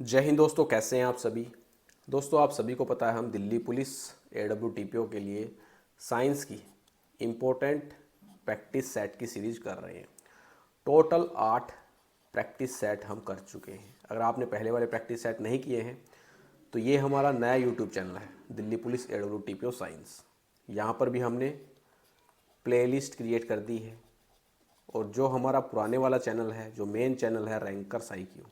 जय हिंद दोस्तों, कैसे हैं आप सभी। दोस्तों, आप सभी को पता है हम दिल्ली पुलिस AWTPO के लिए साइंस की इम्पोर्टेंट प्रैक्टिस सेट की सीरीज कर रहे हैं। टोटल 8 प्रैक्टिस सेट हम कर चुके हैं। अगर आपने पहले वाले प्रैक्टिस सेट नहीं किए हैं तो ये हमारा नया यूट्यूब चैनल है, दिल्ली पुलिस AWTPO साइंस। यहाँ पर भी हमने प्लेलिस्ट क्रिएट कर दी है। और जो हमारा पुराने वाला चैनल है, जो मेन चैनल है रैंकर्स IQ,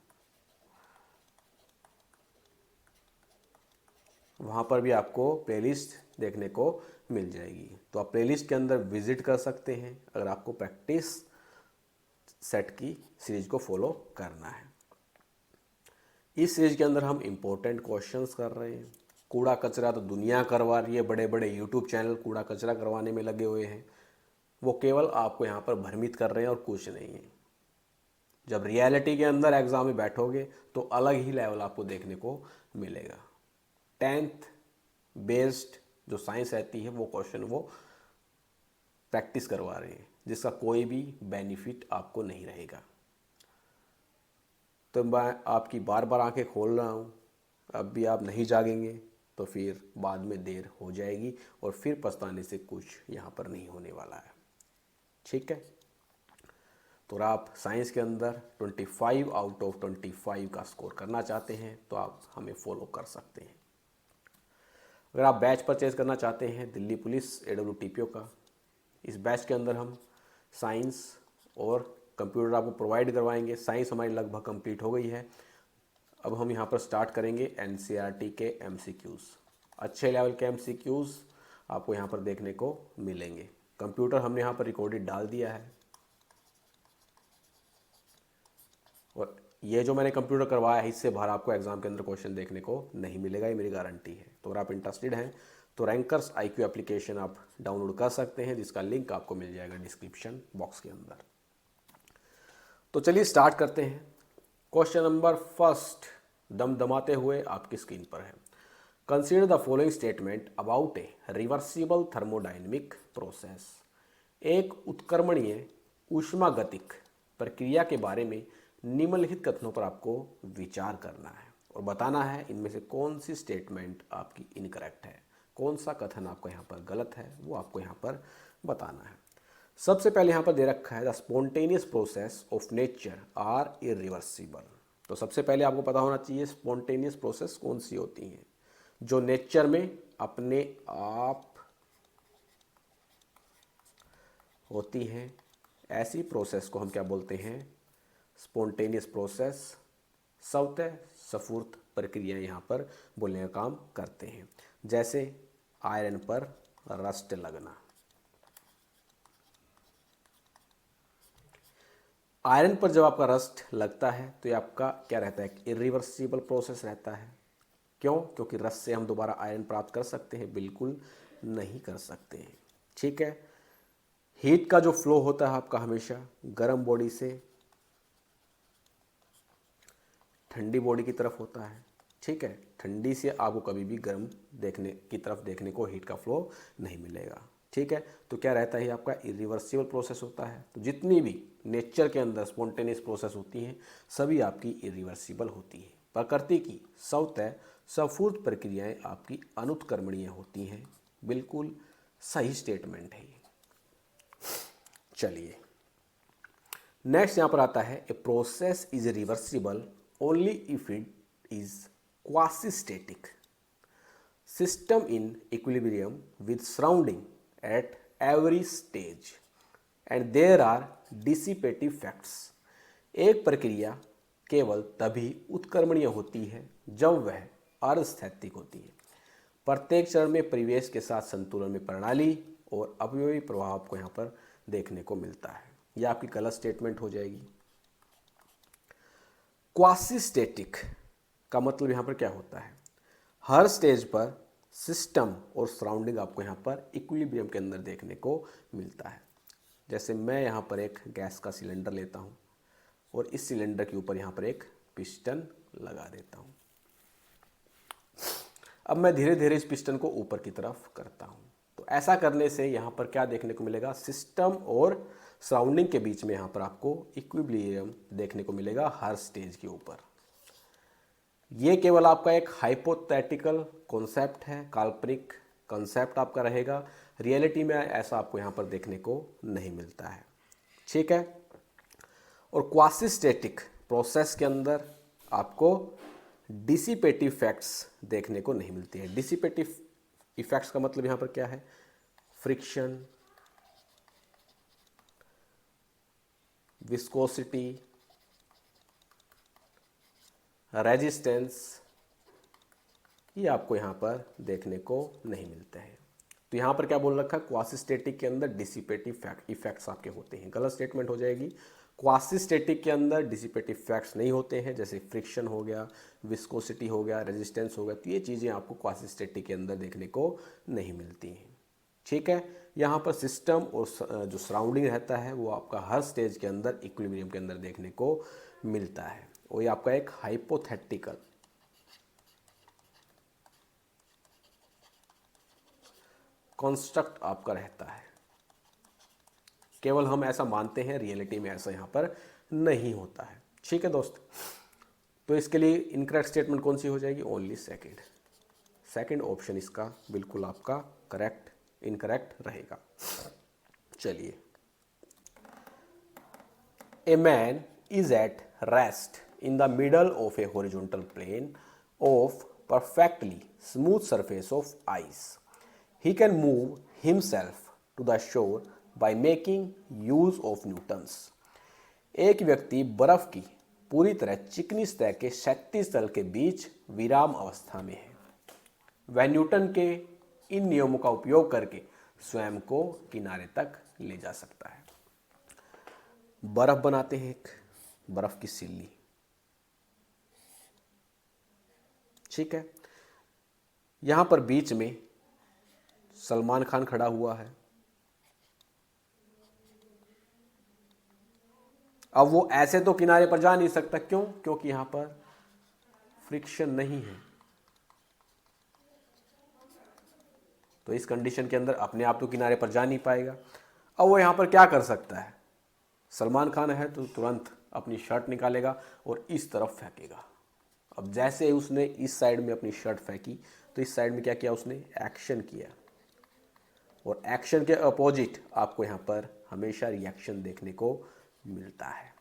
वहाँ पर भी आपको प्लेलिस्ट देखने को मिल जाएगी। तो आप प्लेलिस्ट के अंदर विजिट कर सकते हैं अगर आपको प्रैक्टिस सेट की सीरीज को फॉलो करना है। इस सीरीज के अंदर हम इम्पोर्टेंट क्वेश्चंस कर रहे हैं। कूड़ा कचरा तो दुनिया करवा रही है, बड़े बड़े यूट्यूब चैनल कूड़ा कचरा करवाने में लगे हुए हैं। वो केवल आपको यहाँ पर भ्रमित कर रहे हैं और कुछ नहीं है। जब रियलिटी के अंदर एग्जाम में बैठोगे तो अलग ही लेवल आपको देखने को मिलेगा। 10th बेस्ड जो साइंस रहती है वो क्वेश्चन वो प्रैक्टिस करवा रहे हैं, जिसका कोई भी बेनिफिट आपको नहीं रहेगा। तो मैं आपकी बार बार आंखें खोल रहा हूँ, अब भी आप नहीं जागेंगे तो फिर बाद में देर हो जाएगी और फिर पछताने से कुछ यहाँ पर नहीं होने वाला है। ठीक है, तो आप साइंस के अंदर 25 आउट ऑफ 25 का स्कोर करना चाहते हैं तो आप हमें फॉलो कर सकते हैं। अगर आप बैच परचेज करना चाहते हैं दिल्ली पुलिस AWTPO का, इस बैच के अंदर हम साइंस और कंप्यूटर आपको प्रोवाइड करवाएंगे। साइंस हमारी लगभग कंप्लीट हो गई है। अब हम यहाँ पर स्टार्ट करेंगे NCERT के MCQs। अच्छे लेवल के MCQs आपको यहाँ पर देखने को मिलेंगे। कंप्यूटर हमने यहाँ पर रिकॉर्डेड डाल दिया है और ये जो मैंने कंप्यूटर करवाया है इससे बाहर आपको एग्जाम के अंदर क्वेश्चन देखने को नहीं मिलेगा, ये मेरी गारंटी है। तो अगर आप इंटरेस्टेड हैं तो रैंकर्स IQ एप्लीकेशन आप डाउनलोड कर सकते हैं, जिसका लिंक आपको मिल जाएगा डिस्क्रिप्शन बॉक्स के अंदर। तो चलिए स्टार्ट करते हैं। क्वेश्चन नंबर फर्स्ट दमदमाते हुए आपकी स्क्रीन पर है। Consider the following statement about A reversible thermodynamic process. एक उत्क्रमणीय ऊष्मागतिक प्रक्रिया के बारे में निम्नलिखित कथनों पर आपको विचार करना है और बताना है इनमें से कौन सी स्टेटमेंट आपकी इनकरेक्ट है, कौन सा कथन आपका यहाँ पर गलत है, वो आपको यहाँ पर बताना है। सबसे पहले यहाँ पर दे रखा है the spontaneous process of nature are irreversible. तो सबसे पहले आपको पता होना चाहिए स्पॉन्टेनियस प्रोसेस कौन सी होती हैं, जो नेचर में अपने आप होती हैं। ऐसी प्रोसेस को हम क्या बोलते हैं? Spontaneous process. स्वतः स्फूर्त प्रक्रिया यहाँ पर बोलने का काम करते हैं। जैसे आयरन पर रस्ट लगना। आयरन पर जब आपका रस्ट लगता है तो ये आपका क्या रहता है? इरिवर्सिबल प्रोसेस रहता है। क्यों? क्योंकि रस्ट से हम दोबारा आयरन प्राप्त कर सकते हैं? बिल्कुल नहीं कर सकते हैं। ठीक है, हीट का जो फ्लो होता है आपका हमेशा गर्म बॉडी से ठंडी बॉडी की तरफ होता है। ठीक है, ठंडी से आपको कभी भी गर्म देखने की तरफ देखने को हीट का फ्लो नहीं मिलेगा। ठीक है, तो क्या रहता है? आपका इरिवर्सिबल प्रोसेस होता है। तो जितनी भी नेचर के अंदर स्पॉन्टेनियस प्रोसेस होती हैं सभी आपकी इरिवर्सिबल होती हैं। प्रकृति की स्वतः स्फूर्त प्रक्रियाएं आपकी अनुत्क्रमणीय होती हैं। बिल्कुल सही स्टेटमेंट है ये। चलिए नेक्स्ट यहाँ पर आता है a process is reversible only if it is quasi static system in equilibrium with surrounding at every stage and there are dissipative facts. एक प्रक्रिया केवल तभी उत्क्रमणीय होती है जब वह अस्थैतिक होती है। प्रत्येक चरण में परिवेश के साथ संतुलन में प्रणाली और अपव्ययी प्रभाव आपको यहाँ पर देखने को मिलता है। यह आपकी गलत स्टेटमेंट हो जाएगी। क्वासी स्टेटिक का मतलब यहाँ पर क्या होता है? हर स्टेज पर सिस्टम और सराउंडिंग आपको यहाँ पर इक्विलिब्रियम के अंदर देखने को मिलता है। जैसे मैं यहाँ पर एक गैस का सिलेंडर लेता हूँ और इस सिलेंडर के ऊपर यहाँ पर एक पिस्टन लगा देता हूँ। अब मैं धीरे धीरे इस पिस्टन को ऊपर की तरफ करता हूँ। तो ऐसा करने से यहाँ पर क्या देखने को मिलेगा? सिस्टम और सराउंडिंग के बीच में यहाँ पर आपको इक्विलिब्रियम देखने को मिलेगा हर स्टेज के ऊपर। ये केवल आपका एक हाइपोथेटिकल कॉन्सेप्ट है, काल्पनिक कॉन्सेप्ट आपका रहेगा। रियलिटी में ऐसा आपको यहाँ पर देखने को नहीं मिलता है, ठीक है। और क्वासिस्टेटिक प्रोसेस के अंदर आपको डिसिपेटिव इफेक्ट्स देखने को नहीं मिलती है। डिसिपेटिव इफेक्ट्स का मतलब यहाँ पर क्या है? फ्रिक्शन, विस्कोसिटी, रेजिस्टेंस, ये आपको यहाँ पर देखने को नहीं मिलते हैं। तो यहाँ पर क्या बोल रखा है? क्वासिस्टेटिक के अंदर डिसिपेटिव इफेक्ट्स आपके होते हैं। गलत स्टेटमेंट हो जाएगी। क्वासिस्टेटिक के अंदर डिसिपेटिव इफेक्ट्स नहीं होते हैं, जैसे फ्रिक्शन हो गया, विस्कोसिटी हो गया, रेजिस्टेंस हो गया, तो ये चीज़ें आपको क्वासिस्टेटिक के अंदर देखने को नहीं मिलती हैं, ठीक है। यहाँ पर सिस्टम और जो सराउंडिंग रहता है वो आपका हर स्टेज के अंदर इक्विलिब्रियम के अंदर देखने को मिलता है। और ये आपका एक हाइपोथेटिकल कॉन्स्ट्रक्ट आपका रहता है। केवल हम ऐसा मानते हैं, रियलिटी में ऐसा यहाँ पर नहीं होता है, ठीक है दोस्त। तो इसके लिए इनकरेक्ट स्टेटमेंट कौन सी हो जाएगी? ओनली सेकंड ऑप्शन इसका बिल्कुल आपका करेक्ट इनकरेक्ट रहेगा। चलिए, a man is at rest in the middle of a horizontal plane of perfectly smooth surface of ice. He can move himself to the shore by making use of Newtons. एक व्यक्ति बर्फ की पूरी तरह चिकनी सतह के 36 तल के बीच विराम अवस्था में है। वह न्यूटन के इन नियमों का उपयोग करके स्वयं को किनारे तक ले जा सकता है। बर्फ बनाते हैं, एक बर्फ की सिल्ली, ठीक है। यहां पर बीच में सलमान खान खड़ा हुआ है। अब वो ऐसे तो किनारे पर जा नहीं सकता, क्यों? क्योंकि यहां पर फ्रिक्शन नहीं है। तो इस कंडीशन के अंदर अपने आप तो किनारे पर जा नहीं पाएगा। अब वो यहां पर क्या कर सकता है? सलमान खान है तो तुरंत अपनी शर्ट निकालेगा और इस तरफ फेंकेगा। अब जैसे ही उसने इस साइड में अपनी शर्ट फेंकी तो इस साइड में क्या किया? उसने एक्शन किया। और एक्शन के अपोजिट आपको यहाँ पर हमेशा रिएक्शन देखने को मिलता है।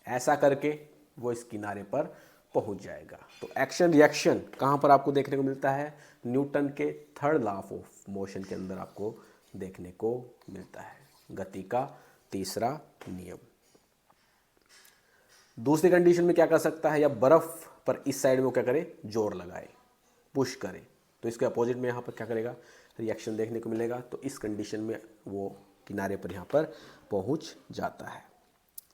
ऐसा करके वो इस किनारे पर पहुंच जाएगा। तो एक्शन रिएक्शन कहाँ पर आपको देखने को मिलता है? न्यूटन के थर्ड लॉ ऑफ मोशन के अंदर आपको देखने को मिलता है, गति का तीसरा नियम। दूसरी कंडीशन में क्या कर सकता है? या बर्फ पर इस साइड में वो क्या करे? जोर लगाए, पुश करे, तो इसके अपोजिट में यहाँ पर क्या करेगा? रिएक्शन देखने को मिलेगा। तो इस कंडीशन में वो किनारे पर यहाँ पर पहुँच जाता है।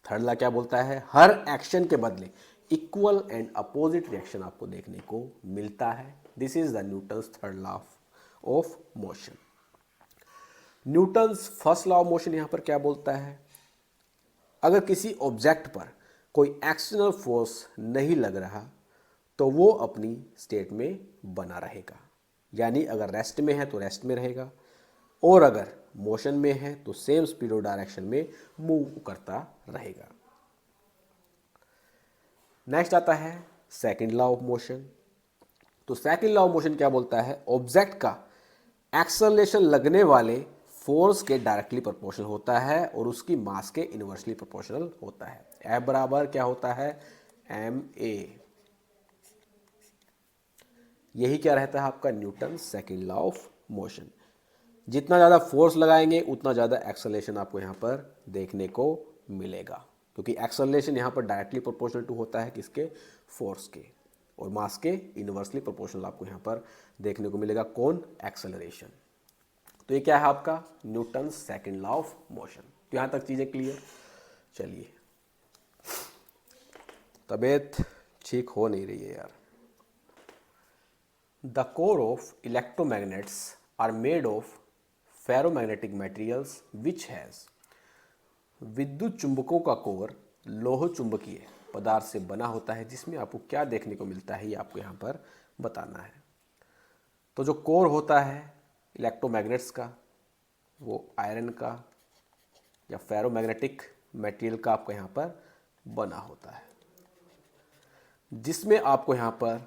थर्ड लॉ क्या बोलता है? हर एक्शन के बदले इक्वल एंड अपोजिट रिएक्शन आपको देखने को मिलता है। This is the Newton's third law of motion. Newton's first law of motion यहाँ पर क्या बोलता है? अगर किसी ऑब्जेक्ट पर कोई एक्सटर्नल फोर्स नहीं लग रहा तो वो अपनी स्टेट में बना रहेगा। यानी अगर रेस्ट में है तो रेस्ट में रहेगा, और अगर मोशन में है तो सेम स्पीड और डायरेक्शन में मूव करता रहेगा। नेक्स्ट आता है सेकंड लॉ ऑफ मोशन। तो सेकंड लॉ ऑफ मोशन क्या बोलता है? ऑब्जेक्ट का एक्सेलरेशन लगने वाले फोर्स के डायरेक्टली प्रोपोर्शनल होता है और उसकी मास के इनवर्सली प्रोपोर्शनल होता है। F बराबर क्या होता है? ma। यही क्या रहता है आपका? Newton second law of motion. जितना ज़्यादा फोर्स लगाएंगे उतना ज़्यादा एक्सेलरेशन आपको यहाँ पर देखने को मिलेगा, क्योंकि एक्सेलरेशन यहाँ पर डायरेक्टली प्रोपोर्शनल टू होता है किसके? फोर्स के, और मास के इनवर्सली प्रोपोर्शनल आपको यहाँ पर देखने को मिलेगा। कौन? एक्सेलरेशन। तो ये क्या है आपका? Newton second law of motion. तो यहाँ तक चीज़ें क्लियर। चलिए, तबीयत ठीक हो नहीं रही है यार। The core of electromagnets are made of ferromagnetic materials which has. विद्युत चुंबकों का कोर लोह चुंबकीय पदार्थ से बना होता है, जिसमें आपको क्या देखने को मिलता है ये आपको यहाँ पर बताना है। तो जो कोर होता है इलेक्ट्रोमैग्नेट्स का, वो आयरन का या फेरोमैग्नेटिक मटेरियल का आपको यहाँ पर बना होता है। जिसमें आपको यहाँ पर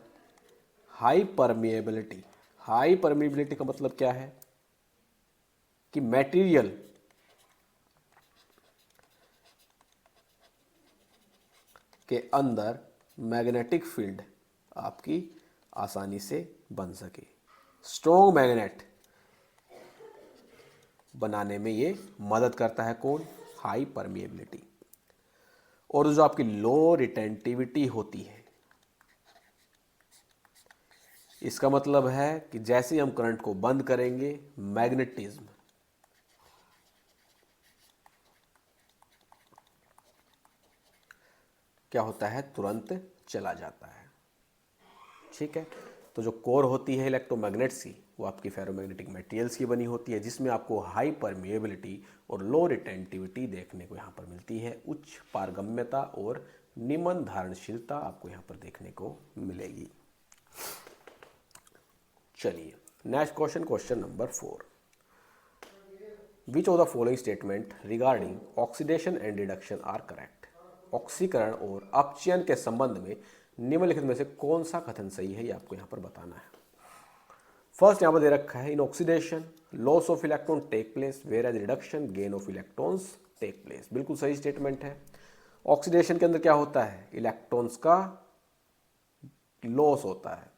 हाई परमिएबिलिटी, हाई परमिएबिलिटी का मतलब क्या है कि मटेरियल के अंदर मैग्नेटिक फील्ड आपकी आसानी से बन सके। स्ट्रॉन्ग मैग्नेट बनाने में ये मदद करता है कौन? High permeability. और जो आपकी लो रिटेंटिविटी होती है, इसका मतलब है कि जैसे ही हम करंट को बंद करेंगे, मैग्नेटिज्म क्या होता है? तुरंत चला जाता है। ठीक है, तो जो कोर होती है इलेक्ट्रोमैग्नेट्स की, वो आपकी फेरोमैग्नेटिक मटेरियल्स की बनी होती है, जिसमें आपको हाई परमिएबिलिटी और लो रिटेंटिविटी देखने को यहाँ पर मिलती है। उच्च पारगम्यता और निम्न धारणशीलता आपको यहाँ पर देखने को मिलेगी। चलिए next question, question number 4। Which of the following statement regarding oxidation and reduction are correct? ऑक्सीकरण और अपचयन के संबंध में निम्नलिखित में से कौन सा कथन सही है, ये आपको यहाँ पर बताना है। फर्स्ट यहाँ पर दे रखा है, in oxidation loss of electron take place whereas reduction gain of electrons take place. बिल्कुल सही स्टेटमेंट है। ऑक्सीडेशन के अंदर क्या होता है? इलेक्ट्रॉन्स का लॉस होता है,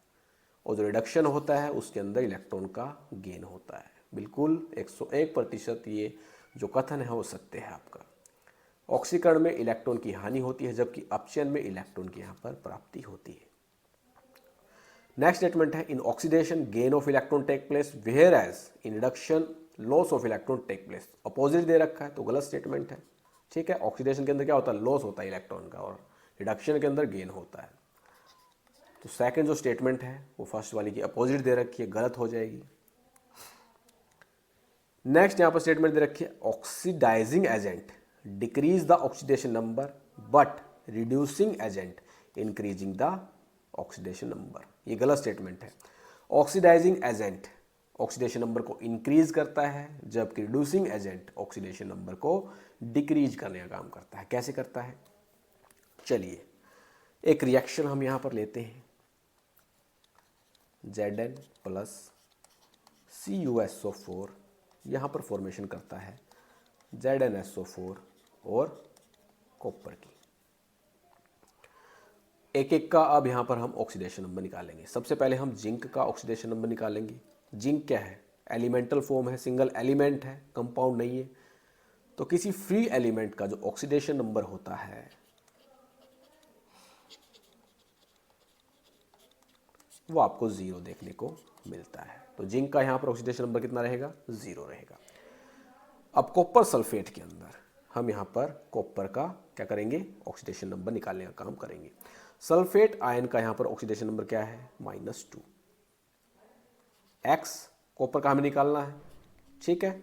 और जो रिडक्शन होता है उसके अंदर इलेक्ट्रॉन का गेन होता है। बिल्कुल 101% ये जो कथन है वो सत्य है आपका। ऑक्सीकरण में इलेक्ट्रॉन की हानि होती है, जबकि अपचयन में इलेक्ट्रॉन की यहाँ पर प्राप्ति होती है। नेक्स्ट स्टेटमेंट है, in oxidation gain of electron take place whereas in reduction loss of electron take place. Opposite दे रखा है, तो गलत स्टेटमेंट है। ठीक है, ऑक्सीडेशन के अंदर क्या होता है? लॉस होता है इलेक्ट्रॉन का, और रिडक्शन के अंदर गेन होता है। तो सेकंड जो स्टेटमेंट है वो फर्स्ट वाली की अपोजिट दे रखी है, गलत हो जाएगी। नेक्स्ट यहां पर स्टेटमेंट दे रखी है, oxidising agent decrease the oxidation number but reducing agent increasing the oxidation number. ये गलत स्टेटमेंट है। ऑक्सीडाइजिंग एजेंट ऑक्सीडेशन नंबर को इंक्रीज करता है, जबकि रिड्यूसिंग एजेंट ऑक्सीडेशन नंबर को डिक्रीज करने का काम करता है। कैसे करता है? चलिए एक रिएक्शन हम यहां पर लेते हैं, Zn प्लस CuSO4 यहाँ पर फॉर्मेशन करता है ZnSO4 और कॉपर की। एक एक का अब यहाँ पर हम ऑक्सीडेशन नंबर निकालेंगे। सबसे पहले हम जिंक का ऑक्सीडेशन नंबर निकालेंगे। जिंक क्या है? एलिमेंटल फॉर्म है, सिंगल एलिमेंट है, कंपाउंड नहीं है। तो किसी फ्री एलिमेंट का जो ऑक्सीडेशन नंबर होता है वो आपको 0 देखने को मिलता है। तो जिंक का यहाँ पर ऑक्सीडेशन नंबर कितना रहेगा? 0 रहेगा। अब कॉपर सल्फेट के अंदर हम यहाँ पर कॉपर का क्या करेंगे? ऑक्सीडेशन नंबर निकालने का काम करेंगे। सल्फेट आयन का यहाँ पर ऑक्सीडेशन नंबर क्या है? -2। एक्स कॉपर का हमें निकालना है। ठीक है,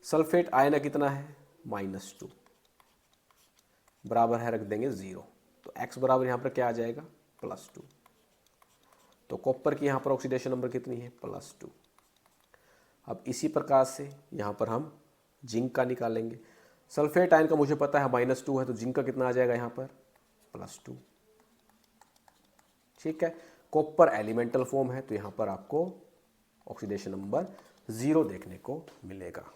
सल्फेट आयन कितना है? -2 बराबर है, रख देंगे 0। तो एक्स बराबर यहाँ पर क्या आ जाएगा? +2। तो कॉपर की यहाँ पर ऑक्सीडेशन नंबर कितनी है? +2। अब इसी प्रकार से यहाँ पर हम जिंक का निकालेंगे। सल्फेट आयन का मुझे पता है -2 है, तो जिंक का कितना आ जाएगा यहाँ पर? +2। ठीक है, कॉपर एलिमेंटल फॉर्म है, तो यहाँ पर आपको ऑक्सीडेशन नंबर 0 देखने को मिलेगा।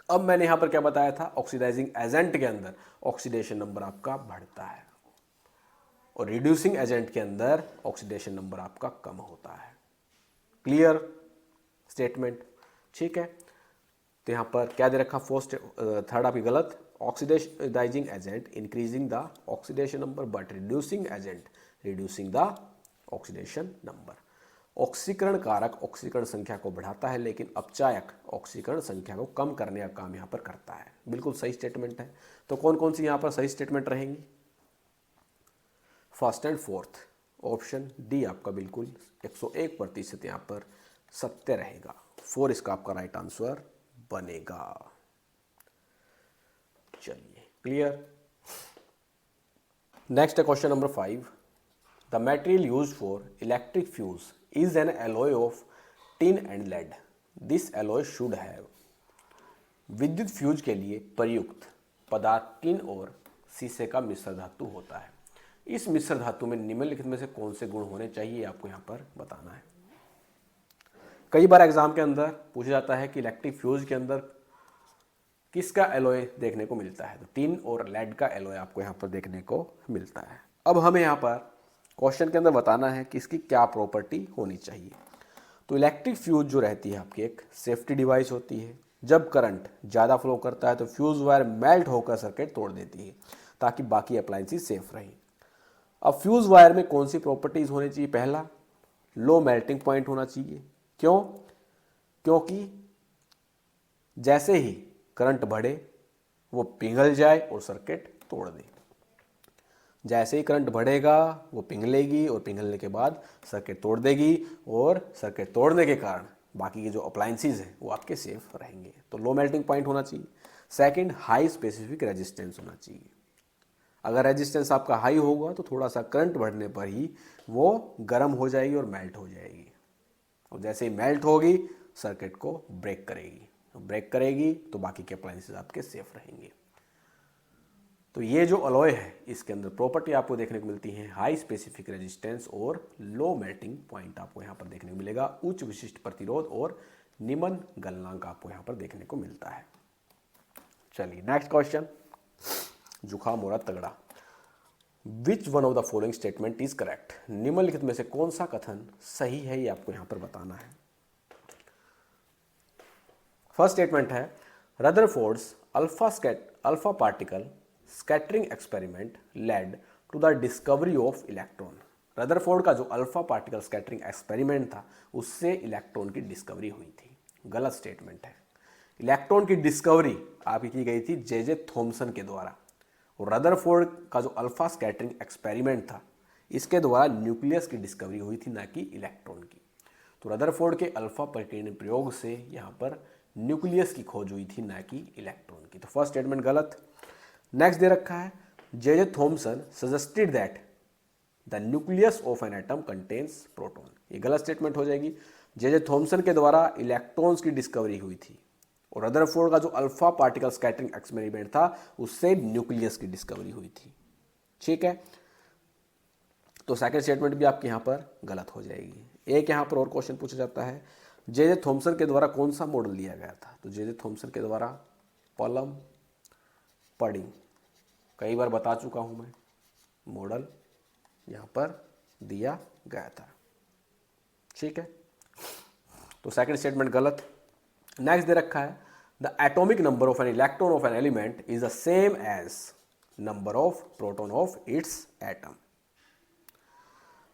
अब मैंने यहाँ पर क्या बताया था? ऑक्सीडाइजिंग एजेंट के अंदर ऑक्सीडेशन नंबर आपका बढ़ता है, और रिड्यूसिंग एजेंट के अंदर ऑक्सीडेशन नंबर आपका कम होता है। Clear statement? ठीक है, तो यहाँ पर क्या दे रखा? थर्ड आपकी गलत। Oxidising agent increasing the oxidation number but reducing agent reducing the oxidation number. ऑक्सीकरण कारक ऑक्सीकरण संख्या को बढ़ाता है, लेकिन अपचायक ऑक्सीकरण संख्या को कम करने का काम यहाँ पर करता है। बिल्कुल सही स्टेटमेंट है। तो कौन कौन सी यहाँ पर सही स्टेटमेंट रहेंगी? First and fourth, option D आपका बिल्कुल 101% यहाँ पर सत्य रहेगा। 4 इसका आपका राइट आंसर बनेगा। चलिए क्लियर। नेक्स्ट है question number 5। The material used for electric fuse is an alloy of tin and lead. This alloy should have. विद्युत फ्यूज के लिए प्रयुक्त पदार्थ टिन और शीशे का मिश्र धातु होता है। इस मिश्र धातु में निम्नलिखित में से कौन से गुण होने चाहिए आपको यहाँ पर बताना है। कई बार एग्जाम के अंदर पूछा जाता है कि इलेक्ट्रिक फ्यूज के अंदर किसका एलॉय देखने को मिलता है, तो टिन और लेड का एलॉय आपको यहाँ पर देखने को मिलता है। अब हमें यहाँ पर क्वेश्चन के अंदर बताना है कि इसकी क्या प्रॉपर्टी होनी चाहिए। तो इलेक्ट्रिक फ्यूज जो रहती है आपकी एक सेफ्टी डिवाइस होती है। जब करंट ज़्यादा फ्लो करता है तो फ्यूज वायर मेल्ट होकर सर्किट तोड़ देती है ताकि बाकी अप्लायंसेस सेफ रहें। अब फ्यूज वायर में कौन सी प्रॉपर्टीज होनी चाहिए? पहला, लो मेल्टिंग पॉइंट होना चाहिए। क्यों? क्योंकि जैसे ही करंट बढ़े वो पिघल जाए और सर्किट तोड़ दे। जैसे ही करंट बढ़ेगा वो पिघलेगी और पिघलने के बाद सर्किट तोड़ देगी और सर्किट तोड़ने के कारण बाकी के जो अप्लायंसेस हैं वो आपके सेफ रहेंगे। तो लो मेल्टिंग पॉइंट होना चाहिए। सेकंड, हाई स्पेसिफिक रेजिस्टेंस होना चाहिए। अगर रेजिस्टेंस आपका हाई होगा तो थोड़ा सा करंट बढ़ने पर ही वो गर्म हो जाएगी और मेल्ट हो जाएगी, और जैसे ही मेल्ट होगी सर्किट को ब्रेक करेगी। ब्रेक करेगी तो बाकी के अप्लायंसेस आपके सेफ रहेंगे। तो ये जो अलॉय है इसके अंदर प्रॉपर्टी आपको देखने को मिलती है हाई स्पेसिफिक रेजिस्टेंस और लो मेल्टिंग पॉइंट आपको यहाँ पर देखने को मिलेगा। उच्च विशिष्ट प्रतिरोध और निम्न गलनांक आपको यहाँ पर देखने को मिलता है। चलिए नेक्स्ट क्वेश्चन, जुखाम हो रहा तगड़ा। विच one of the following statement is correct? निम्नलिखित में से कौन सा कथन सही है ये आपको यहाँ पर बताना है। फर्स्ट स्टेटमेंट है Rutherford's alpha particle scattering experiment led to the discovery of electron. Rutherford का जो अल्फा पार्टिकल स्कैटरिंग एक्सपेरिमेंट था उससे इलेक्ट्रॉन की डिस्कवरी हुई थी। गलत स्टेटमेंट है। इलेक्ट्रॉन की डिस्कवरी आपकी की गई थी जे थॉमसन के द्वारा, और रदरफोर्ड का जो अल्फा स्कैटरिंग एक्सपेरिमेंट था इसके द्वारा न्यूक्लियस की डिस्कवरी हुई थी, ना कि इलेक्ट्रॉन की। तो रदरफोर्ड के अल्फा प्रकीर्णन प्रयोग से यहाँ पर न्यूक्लियस की खोज हुई थी, ना कि इलेक्ट्रॉन की। तो फर्स्ट स्टेटमेंट गलत। नेक्स्ट दे रखा है J Thomson suggested that the nucleus of an atom contains proton. ये गलत स्टेटमेंट हो जाएगी। जे थॉमसन के द्वारा इलेक्ट्रॉन्स की डिस्कवरी हुई थी और रदरफोर्ड का जो अल्फा पार्टिकल स्कैटरिंग एक्सपेरिमेंट था उससे न्यूक्लियस की डिस्कवरी हुई थी। ठीक है, तो सेकंड स्टेटमेंट भी आपके यहाँ पर गलत हो जाएगी। एक यहाँ पर और क्वेश्चन पूछा जाता है जे थॉमसन के द्वारा कौन सा मॉडल लिया गया था? तो जे थॉमसन के द्वारा पॉलम पडिंग, कई बार बता चुका हूं मैं, मॉडल यहां पर दिया गया था। ठीक है, तो सेकंड स्टेटमेंट गलत। नेक्स्ट दे रखा है the atomic number of an electron of an element is the same as number of proton of its atom.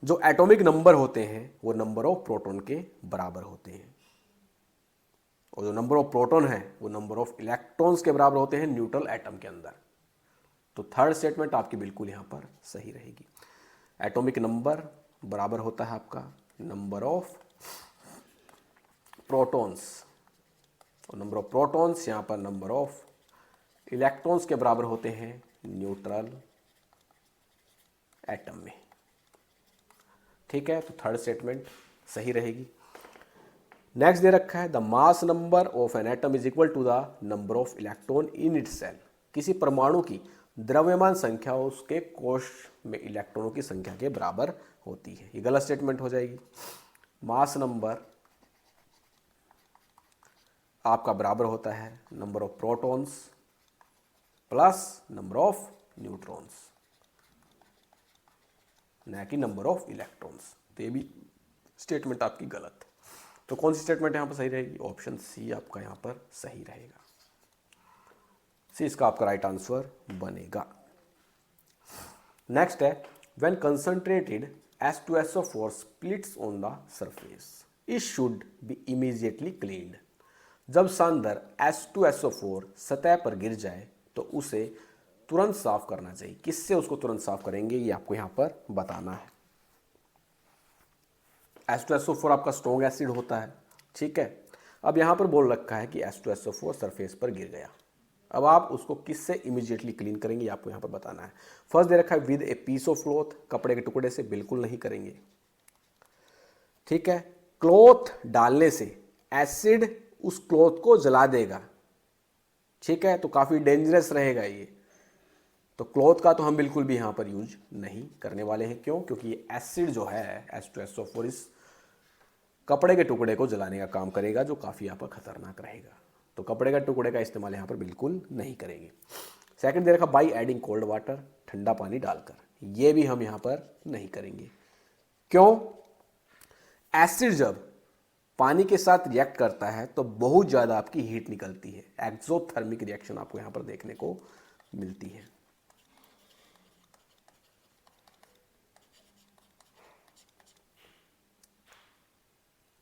जो एटॉमिक नंबर होते हैं वो नंबर ऑफ प्रोटॉन के बराबर होते हैं, और जो नंबर ऑफ प्रोटॉन है वो नंबर ऑफ इलेक्ट्रॉन्स के बराबर होते हैं न्यूट्रल एटम के अंदर। तो थर्ड स्टेटमेंट आपकी बिल्कुल यहां पर सही रहेगी। एटॉमिक नंबर बराबर होता है आपका नंबर ऑफ प्रोटॉन्स, और नंबर ऑफ प्रोटॉन्स यहां पर नंबर ऑफ इलेक्ट्रॉन्स के बराबर होते हैं न्यूट्रल एटम में। ठीक है, तो थर्ड स्टेटमेंट सही रहेगी। नेक्स्ट दे रखा है the mass number of an atom is equal to the number of electron in its shell. किसी परमाणु की द्रव्यमान संख्या उसके कोश में इलेक्ट्रॉनों की संख्या के बराबर होती है। ये गलत स्टेटमेंट हो जाएगी। मास नंबर आपका बराबर होता है number of protons plus number of neutrons, न कि नंबर ऑफ इलेक्ट्रॉन्स। तो ये भी स्टेटमेंट आपकी गलत। तो कौन सी स्टेटमेंट यहां पर सही रहेगी? ऑप्शन सी आपका यहां पर सही रहेगा। सी इसका आपका राइट आंसर बनेगा। नेक्स्ट है when concentrated H2SO4 splits on the surface it should be immediately cleaned. जब सांद्र H2SO4 सतह पर गिर जाए तो उसे तुरंत साफ करना चाहिए। किससे उसको तुरंत साफ करेंगे ये आपको यहां पर बताना है। H2SO4 आपका स्ट्रॉन्ग एसिड होता है। ठीक है, अब यहां पर बोल रखा है कि H2SO4 सरफेस पर गिर गया। अब आप उसको किससे इमीडिएटली क्लीन करेंगे आपको यहां पर बताना है। फर्स्ट दे रखा है with a piece of cloth, कपड़े के टुकड़े से बिल्कुल नहीं करेंगे। ठीक है, क्लॉथ डालने से एसिड उस क्लॉथ को जला देगा। ठीक है, तो काफी डेंजरस रहेगा ये। तो क्लॉथ का तो हम बिल्कुल भी यहाँ पर यूज नहीं करने वाले हैं। क्यों? क्योंकि ये एसिड जो है H2SO4 इस कपड़े के टुकड़े को जलाने का काम करेगा, जो काफ़ी यहाँ पर खतरनाक रहेगा। तो कपड़े का टुकड़े का इस्तेमाल यहाँ पर बिल्कुल नहीं करेंगे। सेकंड दे रखा बाई एडिंग कोल्ड वाटर, ठंडा पानी डालकर, ये भी हम यहाँ पर नहीं करेंगे। क्यों? एसिड जब पानी के साथ रिएक्ट करता है तो बहुत ज़्यादा आपकी हीट निकलती है, एक्सोथर्मिक रिएक्शन आपको यहाँ पर देखने को मिलती है।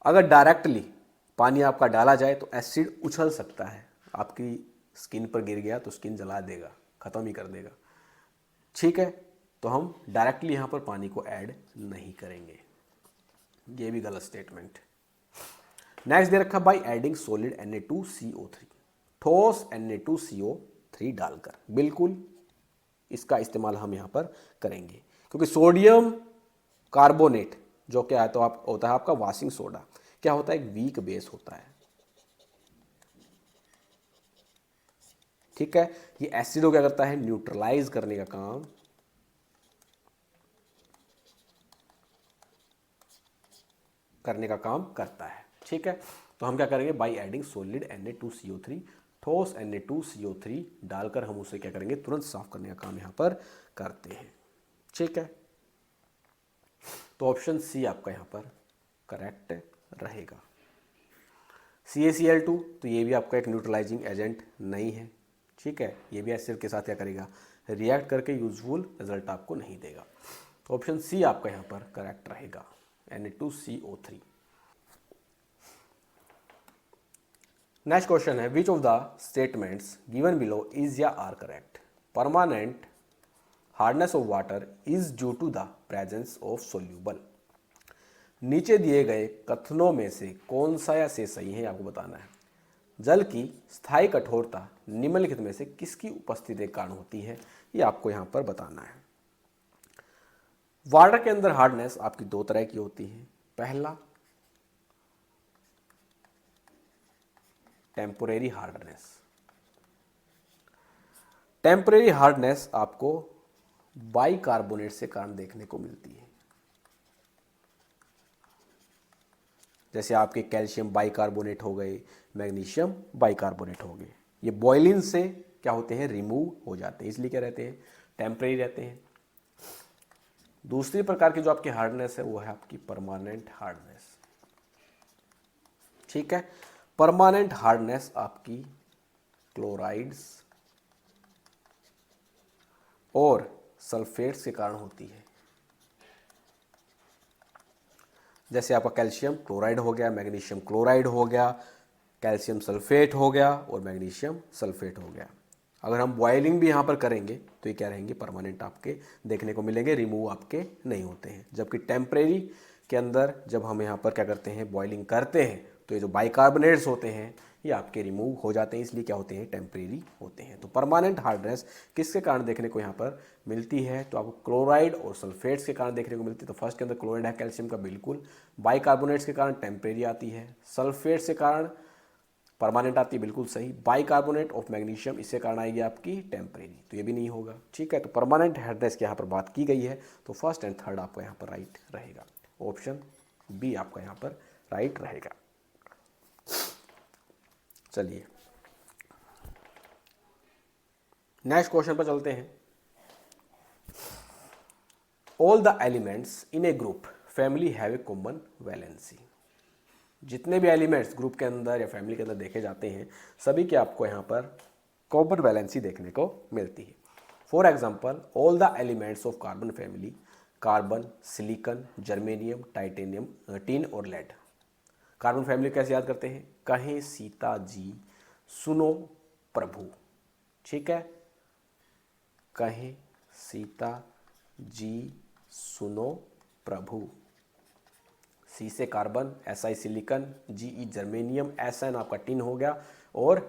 अगर डायरेक्टली पानी आपका डाला जाए तो एसिड उछल सकता है, आपकी स्किन पर गिर गया तो स्किन जला देगा, ख़त्म ही कर देगा। ठीक है, तो हम डायरेक्टली यहाँ पर पानी को ऐड नहीं करेंगे, ये भी गलत स्टेटमेंट। नेक्स्ट दे रखा बाई एडिंग सॉलिड Na2CO3, ठोस Na2CO3 डालकर, बिल्कुल इसका इस्तेमाल हम यहाँ पर करेंगे। क्योंकि सोडियम कार्बोनेट जो क्या है, तो आप होता है आपका वॉशिंग सोडा, क्या होता है, एक वीक बेस होता है। ठीक है, ये एसिड को क्या करता है, न्यूट्रलाइज करने का काम करता है। ठीक है, तो हम क्या करेंगे, बाई एडिंग सॉलिड Na2CO3, ठोस Na2CO3 डालकर हम उसे क्या करेंगे, तुरंत साफ करने का काम यहाँ पर करते हैं। ठीक है, तो ऑप्शन सी आपका यहाँ पर करेक्ट रहेगा। CaCl2, तो ये भी आपका एक न्यूट्रलाइजिंग एजेंट नहीं है। ठीक है, ये भी एसिड के साथ क्या करेगा, रिएक्ट करके यूजफुल रिजल्ट आपको नहीं देगा। तो ऑप्शन सी आपका यहाँ पर करेक्ट रहेगा, Na2CO3। नेक्स्ट क्वेश्चन है, which of the statements given below is या are correct? Permanent hardness of water is due to the presence of soluble. नीचे दिए गए कथनों में से कौन सा या से सही है, आपको बताना है। जल की स्थायी कठोरता निम्नलिखित में से किसकी उपस्थिति के कारण होती है, ये आपको यहाँ पर बताना है। वाटर के अंदर हार्डनेस आपकी दो तरह की होती है। पहला टेम्पोरेरी हार्डनेस। टेम्पोरेरी हार्डनेस आपको बाइकार्बोनेट से कारण देखने को मिलती है। जैसे आपके कैल्शियम बाइकार्बोनेट हो गए, मैग्नीशियम बाइकार्बोनेट हो गए, ये बॉइलिंग से क्या होते हैं, रिमूव हो जाते हैं, इसलिए क्या रहते हैं, टेम्परेरी रहते हैं। दूसरी प्रकार की जो आपकी हार्डनेस है वो है आपकी परमानेंट हार्डनेस। ठीक है, परमानेंट हार्डनेस आपकी क्लोराइड्स और सल्फेट्स के कारण होती है। जैसे आपका कैल्शियम क्लोराइड हो गया, मैग्नीशियम क्लोराइड हो गया, कैल्शियम सल्फेट हो गया और मैग्नीशियम सल्फेट हो गया। अगर हम बॉइलिंग भी यहाँ पर करेंगे तो ये क्या रहेंगे, परमानेंट आपके देखने को मिलेंगे, रिमूव आपके नहीं होते हैं। जबकि टेम्परेरी के अंदर जब हम यहाँ पर क्या करते हैं, बॉइलिंग करते हैं, तो ये जो बाइकार्बोनेट्स होते हैं ये आपके रिमूव हो जाते हैं, इसलिए क्या होते हैं, टेम्परेरी होते हैं। तो परमानेंट हार्डनेस किसके कारण देखने को यहाँ पर मिलती है, तो आपको क्लोराइड और सल्फेट्स के कारण देखने को मिलती है। तो फर्स्ट के अंदर क्लोराइड है कैल्शियम का, बिल्कुल। बाइकार्बोनेट्स के कारण टेम्परेरी आती है, सल्फेट्स के कारण परमानेंट आती है, बिल्कुल सही। बाइकार्बोनेट ऑफ मैग्नीशियम, इससे कारण आएगी आपकी टेम्परेरी, तो ये भी नहीं होगा। ठीक है, तो परमानेंट हार्डनेस की यहाँ पर बात की गई है, तो फर्स्ट एंड थर्ड आपका यहाँ पर राइट रहेगा। ऑप्शन बी आपका यहाँ पर राइट रहेगा। चलिए नेक्स्ट क्वेश्चन पर चलते हैं। All the elements in A group family have a common valency. जितने भी एलिमेंट्स ग्रुप के अंदर या फैमिली के अंदर देखे जाते हैं, सभी के आपको यहाँ पर कॉमन वैलेंसी देखने को मिलती है। For example, all the elements of carbon family, carbon, silicon, germanium, titanium, tin और लेड। कार्बन फैमिली कैसे याद करते हैं, कहें सीता जी सुनो प्रभु। ठीक है, कहें सीता जी सुनो प्रभु। सी से carbon, SI silicon, GE germanium, SN आपका टिन हो गया और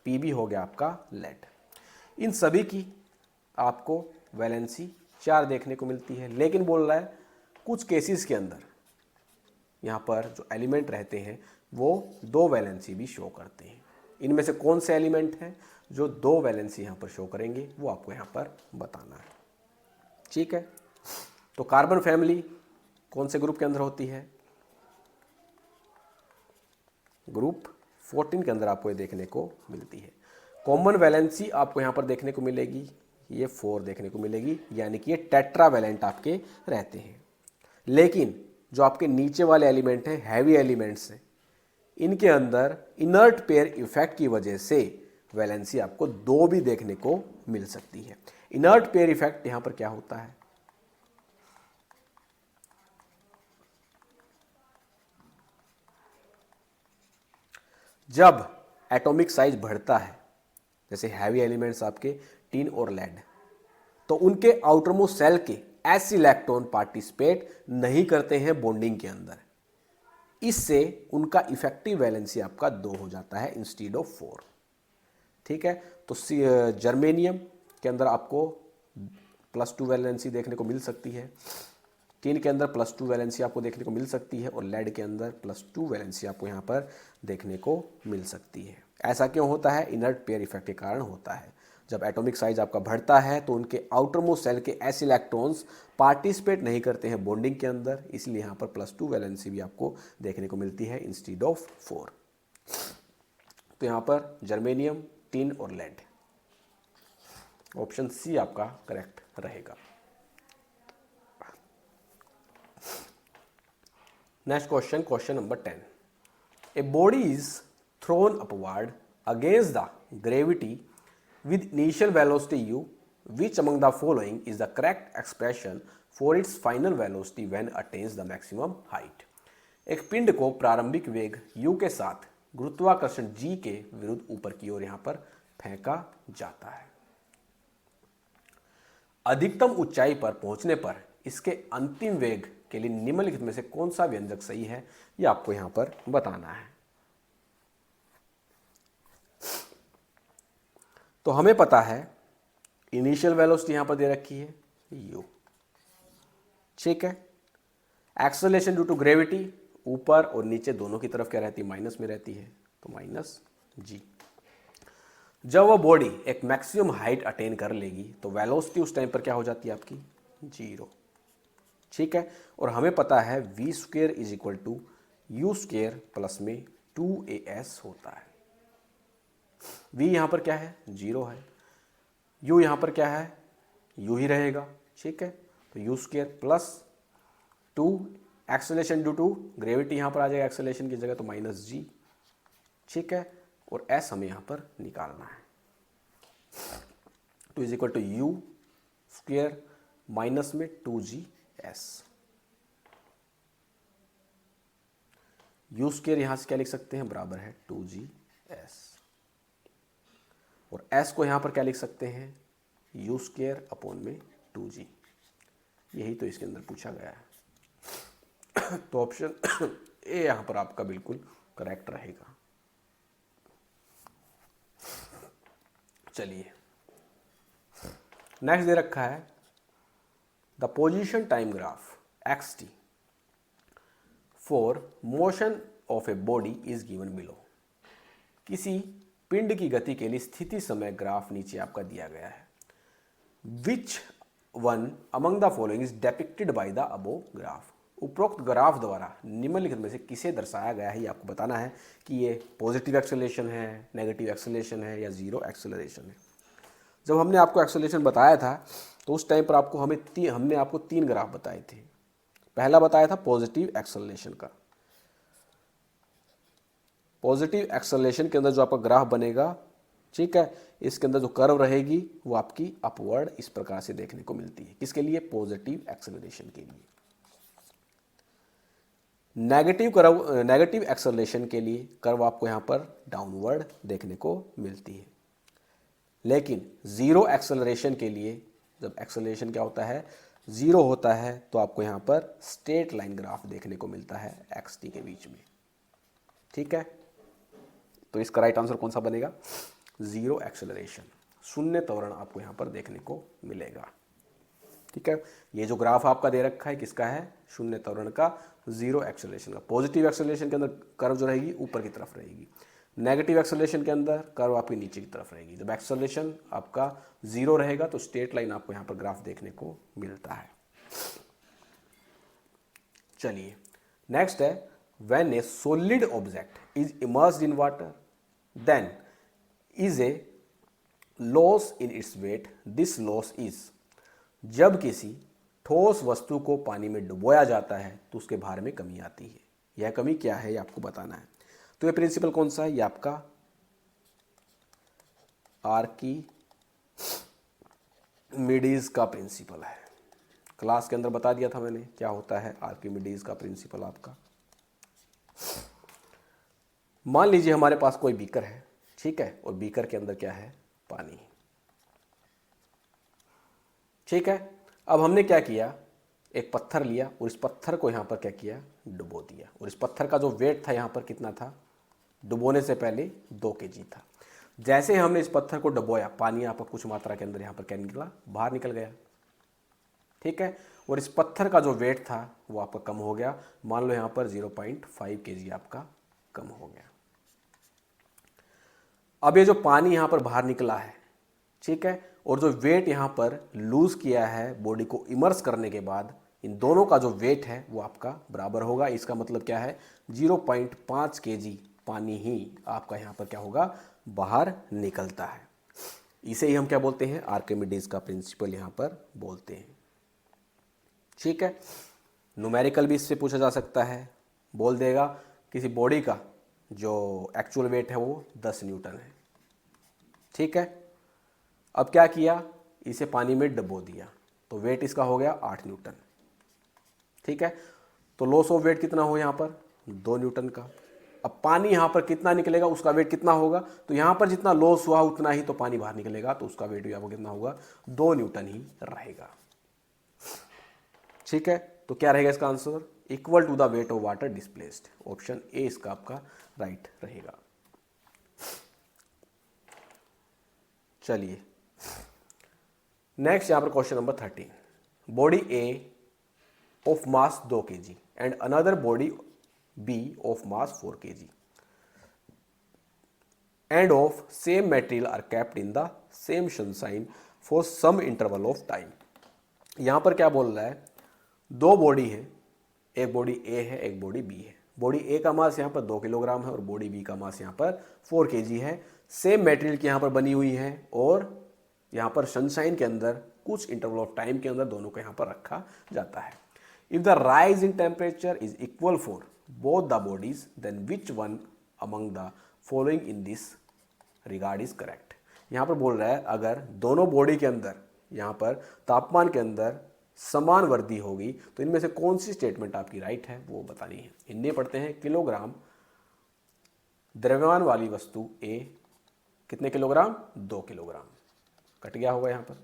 PB हो गया आपका लेड। इन सभी की आपको वैलेंसी 4 देखने को मिलती है, लेकिन बोल रहा है कुछ केसेस के अंदर यहाँ पर जो एलिमेंट रहते हैं वो 2 वैलेंसी भी शो करते हैं। इनमें से कौन से एलिमेंट हैं, जो 2 वैलेंसी यहाँ पर शो करेंगे वो आपको यहाँ पर बताना है। ठीक है, तो कार्बन फैमिली कौन से ग्रुप के अंदर होती है? ग्रुप 14 के अंदर आपको ये देखने को मिलती है। कॉमन वैलेंसी आपको यहाँ पर देखने को मिलेगी, ये 4 देखने को मिलेगी, यानी कि ये टेट्रावैलेंट आपके रहते हैं। लेकिन जो आपके नीचे वाले एलिमेंट हैं, हैवी एलिमेंट्स हैं, इनके अंदर इनर्ट पेयर इफेक्ट की वजह से वैलेंसी आपको 2 भी देखने को मिल सकती है। इनर्ट पेयर इफेक्ट यहां पर क्या होता है? जब एटॉमिक साइज बढ़ता है, जैसे हैवी एलिमेंट्स आपके टिन और लेड, तो उनके आउटरमोस्ट सेल के एस इलेक्ट्रॉन पार्टिसिपेट नहीं करते हैं बॉन्डिंग के अंदर। इससे उनका इफेक्टिव वैलेंसी आपका 2 हो जाता है इंस्टीड ऑफ 4। ठीक है, तो जर्मेनियम के अंदर आपको +2 वैलेंसी देखने को मिल सकती है, टिन के अंदर +2 वैलेंसी आपको देखने को मिल सकती है, और लेड के अंदर +2 वैलेंसी आपको यहाँ पर देखने को मिल सकती है। ऐसा क्यों होता है? इनर्ट पेयर इफेक्ट के कारण होता है। जब एटॉमिक साइज आपका बढ़ता है तो उनके आउटरमोस्ट सेल के एस इलेक्ट्रॉन्स पार्टिसिपेट नहीं करते हैं बॉन्डिंग के अंदर, इसलिए यहाँ पर +2 वैलेंसी भी आपको देखने को मिलती है इंस्टीड ऑफ 4। तो यहाँ पर जर्मेनियम, टिन और लेड, ऑप्शन सी आपका करेक्ट रहेगा। Next question, question number 10। A body is throne upward against the gravity with initial velocity u, which among the following is the correct expression for its final velocity when attains the maximum height? एक पिंड को प्रारंभिक वेग u के साथ गुरुत्वाकर्षण g के विरुद्ध ऊपर की ओर यहां पर फेंका जाता है। अधिकतम ऊंचाई पर पहुंचने पर इसके अंतिम वेग के लिए निम्नलिखित में से कौन सा व्यंजक सही है, यह आपको यहां पर बताना है। तो हमें पता है इनिशियल वेलोसिटी यहां पर दे रखी है u, ठीक है। एक्सेलरेशन ड्यू टू ग्रेविटी ऊपर और नीचे दोनों की तरफ क्या रहती है? माइनस में रहती है, तो -g। जब वह बॉडी एक मैक्सिमम हाइट अटेन कर लेगी तो वेलोसिटी उस टाइम पर क्या हो जाती है आपकी? 0, ठीक है। और हमें पता है v² = u² प्लस में 2as होता है। v यहां पर क्या है? 0 है। u यहां पर क्या है? u ही रहेगा, ठीक है। तो u² plus 2, acceleration due to gravity यहां पर आ जाएगा एक्सेलरेशन की जगह, तो -g, ठीक है। और s हमें यहां पर निकालना है। 2 = u² माइनस में 2gs। u² यहां से क्या लिख सकते हैं? बराबर है 2gs। और s को यहां पर क्या लिख सकते हैं? u² अपॉन में 2g। यही तो इसके अंदर पूछा गया है। तो ऑप्शन ए यहां पर आपका बिल्कुल करेक्ट रहेगा। चलिए नेक्स्ट दे रखा है the position time graph xt for motion of a body is given below. किसी पिंड की गति के लिए स्थिति समय ग्राफ नीचे आपका दिया गया है। विच one among the following is डेपिक्टेड by the above graph. उपरोक्त ग्राफ द्वारा निम्नलिखित में से किसे दर्शाया गया है, ये आपको बताना है कि ये पॉजिटिव एक्सेलरेशन है, नेगेटिव एक्सेलरेशन है या जीरो एक्सेलरेशन है। जब हमने आपको एक्सेलरेशन बताया था तो उस टाइम पर हमने आपको 3 ग्राफ बताए थे। पहला बताया था पॉजिटिव एक्सेलरेशन का। पॉजिटिव एक्सेलरेशन के अंदर जो आपका ग्राफ बनेगा, ठीक है, इसके अंदर जो कर्व रहेगी वो आपकी अपवर्ड इस प्रकार से देखने को मिलती है। किसके लिए? पॉजिटिव एक्सेलरेशन के लिए। नेगेटिव एक्सेलरेशन के लिए कर्व आपको यहां पर डाउनवर्ड देखने को मिलती है। लेकिन जीरो एक्सेलरेशन के लिए जब एक्सेलरेशन क्या होता है? 0 होता है, तो आपको यहां पर स्ट्रेट लाइन ग्राफ देखने को मिलता है xt के बीच में, ठीक है। तो इसका राइट आंसर कौन सा बनेगा? जीरो एक्सेलरेशन, शून्य त्वरण आपको यहां पर देखने को मिलेगा, ठीक है। ये जो ग्राफ आपका दे रखा है किसका है? शून्य त्वरण का, जीरो एक्सेलरेशन का। पॉजिटिव एक्सेलरेशन के अंदर कर्व जो रहेगी ऊपर की तरफ रहेगी। नेगेटिव एक्सेलरेशन के अंदर कर्व आपकी नीचे की तरफ रहेगी। जब एक्सेलरेशन आपका 0 रहेगा तो स्ट्रेट लाइन आपको यहाँ पर ग्राफ देखने को मिलता है। चलिए नेक्स्ट है, when a solid object is immersed in water then is a loss in its weight, this loss is, जब किसी ठोस वस्तु को पानी में डुबोया जाता है तो उसके भार में कमी आती है। यह कमी क्या है ये आपको बताना है। तो ये प्रिंसिपल कौन सा है, ये आपका आर्किमिडीज का प्रिंसिपल है। क्लास के अंदर बता दिया था मैंने क्या होता है आर्किमिडीज का प्रिंसिपल आपका। मान लीजिए हमारे पास कोई बीकर है, ठीक है, और बीकर के अंदर क्या है, पानी, ठीक है। अब हमने क्या किया, एक पत्थर लिया और इस पत्थर को यहां पर क्या किया, डुबो दिया, और इस पत्थर का जो वेट था यहां पर कितना था, डुबोने से पहले 2 kg था। जैसे हमने इस पत्थर को डुबोया, पानी यहाँ पर कुछ मात्रा के अंदर यहाँ पर क्या निकला, बाहर निकल गया, ठीक है। और इस पत्थर का जो वेट था वो आपका कम हो गया, मान लो यहाँ पर 0.5 kg आपका कम हो गया। अब ये जो पानी यहाँ पर बाहर निकला है, ठीक है, और जो वेट यहाँ पर लूज किया है बॉडी को इमर्स करने के बाद, इन दोनों का जो वेट है वो आपका बराबर होगा। इसका मतलब क्या है, 0.5 kg पानी ही आपका यहाँ पर क्या होगा, बाहर निकलता है। इसे ही हम क्या बोलते हैं, आर्किमिडीज का प्रिंसिपल यहाँ पर बोलते हैं, ठीक है। न्यूमेरिकल भी इससे पूछा जा सकता है, बोल देगा किसी बॉडी का जो एक्चुअल वेट है वो 10 न्यूटन है, ठीक है। अब क्या किया, इसे पानी में डुबो दिया तो वेट इसका हो गया 8 न्यूटन, ठीक है। तो लॉस ऑफ वेट कितना हो यहाँ पर, 2 न्यूटन का। अब पानी यहाँ पर कितना निकलेगा, उसका वेट कितना होगा, तो यहाँ पर जितना लॉस हुआ उतना ही तो पानी बाहर निकलेगा, तो उसका वेट भी आपको कितना होगा, 2 न्यूटन ही रहेगा, ठीक है। तो क्या रहेगा इसका answer, equal to the weight of water displaced. Option A इसका आपका राइट रहेगा। चलिए नेक्स्ट यहां पर question number 13, body A of mass 2 kg and another body B of mass 4 kg and of same material are kept in the same sunshine for some interval of time. यहां पर क्या बोल रहा है, 2 बॉडी है, एक बॉडी ए है एक बॉडी बी है। बॉडी ए का मास यहाँ पर 2 किलोग्राम है और बॉडी बी का मास यहाँ पर 4 kg है। सेम मटेरियल की यहाँ पर बनी हुई है और यहाँ पर सनशाइन के अंदर कुछ इंटरवल ऑफ टाइम के अंदर दोनों को यहाँ पर रखा जाता है। If the rise in temperature is equal for both the bodies then which one among the following in this regard is correct. यहाँ पर बोल रहा है अगर दोनों बॉडी के अंदर यहाँ पर तापमान के अंदर समान वृद्धि होगी तो इनमें से कौन सी स्टेटमेंट आपकी राइट है वो बतानी है। इनमें पढ़ते हैं, किलोग्राम द्रव्यमान वाली वस्तु ए कितने किलोग्राम, 2 किलोग्राम, कट गया होगा यहाँ पर,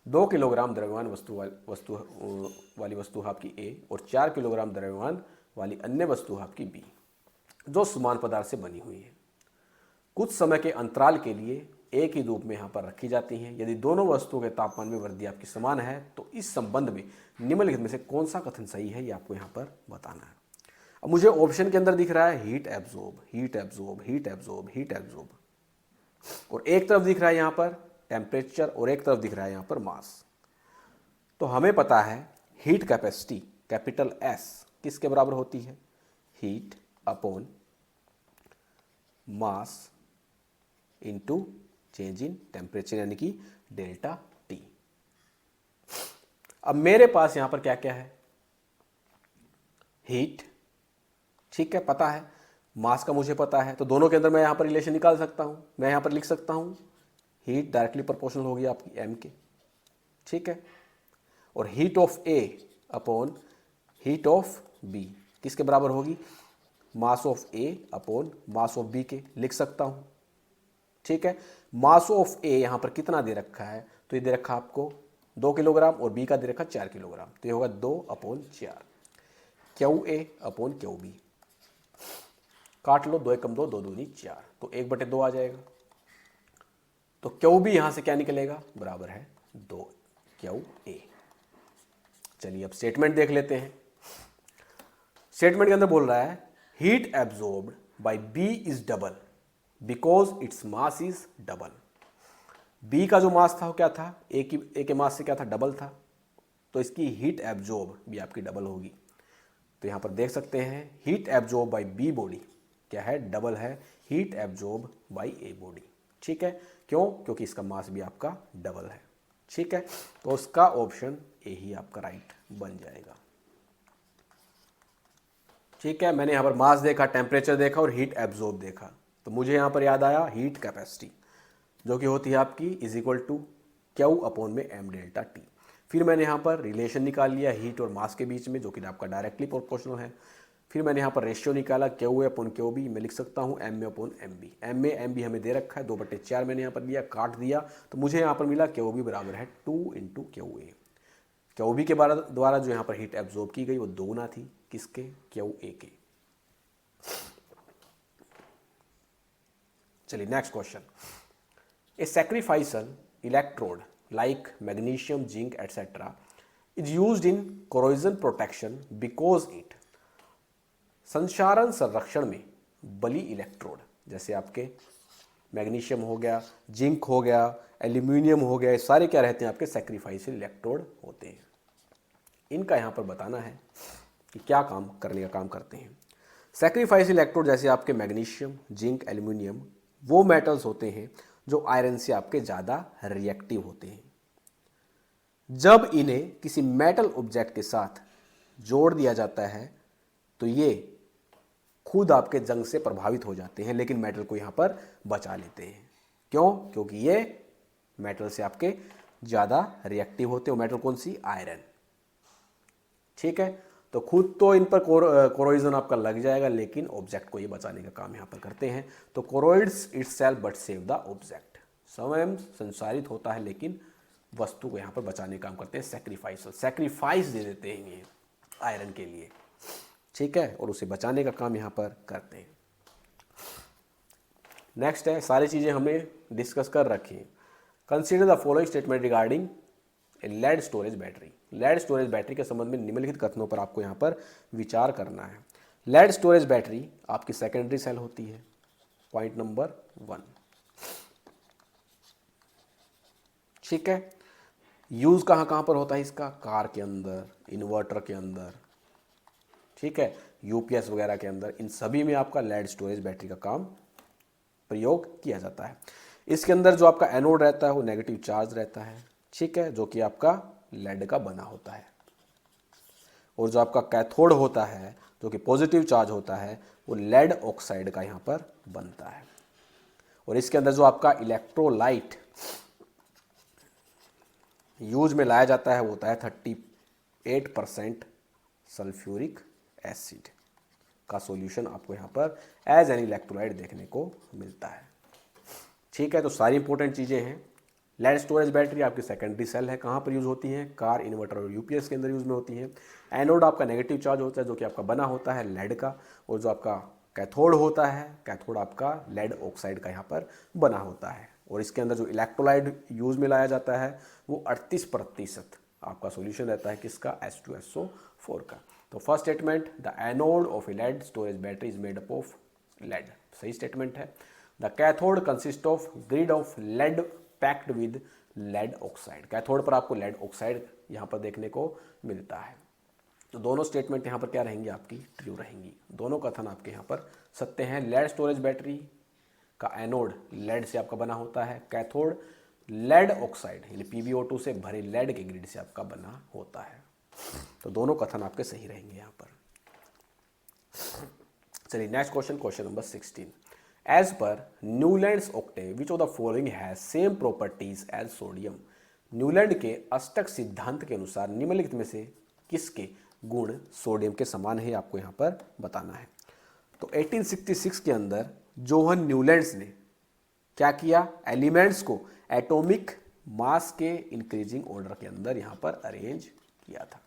2 किलोग्राम द्रव्यमान वाली वस्तु आपकी ए और 4 किलोग्राम द्रव्यमान वाली अन्य वस्तु आपकी बी, जो समान पदार्थ से बनी हुई है। कुछ समय के अंतराल के लिए एक ही रूप में यहाँ पर रखी जाती हैं। यदि दोनों वस्तुओं के तापमान में वृद्धि आपकी समान है तो इस संबंध में निम्नलिखित में से कौन सा कथन सही है ये आपको यहाँ पर बताना है। अब मुझे ऑप्शन के अंदर दिख रहा है heat absorb, heat absorb, heat absorb, heat absorb, और एक तरफ दिख रहा है यहाँ पर टेम्परेचर और एक तरफ दिख रहा है यहाँ पर मास। तो हमें पता है हीट कैपेसिटी कैपिटल एस किसके बराबर होती है, heat upon mass into change in temperature यानी कि डेल्टा टी। अब मेरे पास यहां पर क्या क्या है, हीट, ठीक है, पता है, मास का मुझे पता है, तो दोनों के अंदर मैं यहां पर रिलेशन निकाल सकता हूं। मैं यहां पर लिख सकता हूं हीट डायरेक्टली प्रोपोर्शनल होगी आपकी एम के, ठीक है, और heat of A upon heat of B किसके बराबर होगी, mass of A upon mass of B के लिख सकता हूं, ठीक है। मास ऑफ ए यहां पर कितना दे रखा है, तो ये दे रखा आपको 2 किलोग्राम और बी का दे रखा 4 किलोग्राम, तो ये होगा 2/4 Q A upon Q B, काट लो, 2 एकम 2, 2 दूनी 4, तो 1/2 आ जाएगा। तो क्यू बी यहां से क्या निकलेगा, बराबर है 2 क्यू ए। चलिए अब स्टेटमेंट देख लेते हैं। स्टेटमेंट के अंदर बोल रहा है heat absorbed by B is double because its mass is double. B का जो मास था वो क्या था, ए के मास से क्या था, डबल था, तो इसकी हीट एब्जॉर्ब भी आपकी डबल होगी। तो यहाँ पर देख सकते हैं heat absorb by B body क्या है, डबल है heat absorb by A body. ठीक है, क्यों, क्योंकि इसका मास भी आपका डबल है। ठीक है, तो उसका ऑप्शन ए ही आपका राइट बन जाएगा। ठीक है, मैंने यहाँ पर मास देखा, टेम्परेचर देखा और हीट एब्जॉर्ब देखा, तो मुझे यहाँ पर याद आया हीट कैपेसिटी जो कि होती है आपकी is equal to Q upon में एम डेल्टा टी। फिर मैंने यहाँ पर रिलेशन निकाल लिया हीट और मास के बीच में जो कि आपका डायरेक्टली प्रोपोर्शनल है। फिर मैंने यहाँ पर रेशियो निकाला Q A upon Q B, मैं लिख सकता हूँ M A upon M B. M B हमें दे रखा है 2/4 मैंने यहाँ पर लिया, काट दिया, तो मुझे यहाँ पर मिला क्यू बी बराबर है 2 into Q A. Q B के द्वारा जो यहाँ पर हीट एब्जॉर्ब की गई वो 2 गुना थी, किसके, क्यू ए के। चलिए next question. A सैक्रिफाइसल electrode like magnesium, zinc, etc. is used in corrosion protection because it संक्षारण संरक्षण में बली इलेक्ट्रोड, जैसे आपके मैग्नीशियम हो गया, जिंक हो गया, एल्यूमिनियम हो गया, ये सारे क्या रहते हैं आपके सैक्रिफाइसल इलेक्ट्रोड होते हैं। इनका यहाँ पर बताना है कि क्या काम करने का काम करते हैं। सैक्रिफाइसल इलेक्ट्रोड जैसे आपके मैग्नीशियम, जिंक, एल्यूमिनियम वो मेटल्स होते हैं जो आयरन से आपके ज़्यादा रिएक्टिव होते हैं। जब इन्हें किसी मेटल ऑब्जेक्ट के साथ जोड़ दिया जाता है तो ये खुद आपके जंग से प्रभावित हो जाते हैं, लेकिन मेटल को यहाँ पर बचा लेते हैं। क्यों, क्योंकि ये मेटल से आपके ज़्यादा रिएक्टिव होते हैं। मेटल कौन सी, आयरन। ठीक है, तो खुद तो इन पर कोरोजन आपका लग जाएगा, लेकिन ऑब्जेक्ट को ये बचाने का काम यहाँ पर करते हैं। तो corrodes itself but save the object, स्वयं संसारित होता है लेकिन वस्तु को यहाँ पर बचाने का काम करते हैं। सैक्रिफाइस दे देते हैं ये आयरन के लिए। ठीक है, और उसे बचाने का काम यहाँ पर करते हैं। नेक्स्ट है, सारी चीज़ें हमने डिस्कस कर रखी हैं। Consider the following statement regarding a lead storage battery. Lead storage battery के संबंध में निम्नलिखित कथनों पर आपको यहाँ पर विचार करना है। लेड स्टोरेज बैटरी आपकी सेकेंडरी सेल होती है, पॉइंट नंबर 1। ठीक है, यूज कहाँ कहाँ पर होता है इसका, कार के अंदर, इन्वर्टर के अंदर, ठीक है, यूपीएस वगैरह के अंदर, इन सभी में आपका लेड स्टोरेज बैटरी का काम प्रयोग किया जाता है। इसके अंदर जो आपका एनोड रहता है वो नेगेटिव चार्ज रहता है, ठीक है, जो कि आपका लेड का बना होता है, और जो आपका कैथोड होता है जो कि पॉजिटिव चार्ज होता है वो लेड ऑक्साइड का यहाँ पर बनता है। और इसके अंदर जो आपका इलेक्ट्रोलाइट यूज में लाया जाता है वो होता है 38% सल्फ्यूरिक एसिड का सॉल्यूशन आपको यहाँ पर एज एन इलेक्ट्रोलाइट देखने को मिलता है। ठीक है, तो सारी इंपॉर्टेंट चीज़ें हैं। लेड स्टोरेज बैटरी आपकी सेकेंडरी सेल है, कहाँ पर यूज़ होती हैं, कार, इन्वर्टर और यूपीएस के अंदर यूज़ में होती हैं। एनोड आपका नेगेटिव चार्ज होता है जो कि आपका बना होता है लेड का, और जो आपका कैथोड होता है, कैथोड आपका लेड ऑक्साइड का यहाँ पर बना होता है। और इसके अंदर जो इलेक्ट्रोलाइट यूज़ में लाया जाता है वो 38% आपका सॉल्यूशन रहता है, किसका, H2SO4 का। तो first statement, the anode of a lead storage battery is made up of lead, सही स्टेटमेंट है। The cathode consist of grid of lead packed with lead oxide, cathode पर आपको लेड ऑक्साइड यहाँ पर देखने को मिलता है। तो दोनों स्टेटमेंट यहाँ पर क्या रहेंगी, आपकी ट्रू रहेंगी। दोनों कथन आपके यहाँ पर सत्य हैं। लेड स्टोरेज बैटरी का एनोड लेड से आपका बना होता है, कैथोड लेड ऑक्साइड यानी PbO2 से भरे लेड के ग्रिड से आपका बना होता है। तो दोनों कथन आपके सही रहेंगे यहाँ पर। चलिए next question, question number 16। As per Newlands octave which of the following has same properties as sodium. Newland के अष्टक सिद्धांत के अनुसार निम्नलिखित में से किसके गुण सोडियम के समान है, आपको यहाँ पर बताना है। तो 1866 के अंदर जोहन न्यूलैंड्स ने क्या किया, एलिमेंट्स को एटॉमिक मास के इंक्रीजिंग ऑर्डर के अंदर यहाँ पर अरेंज किया था।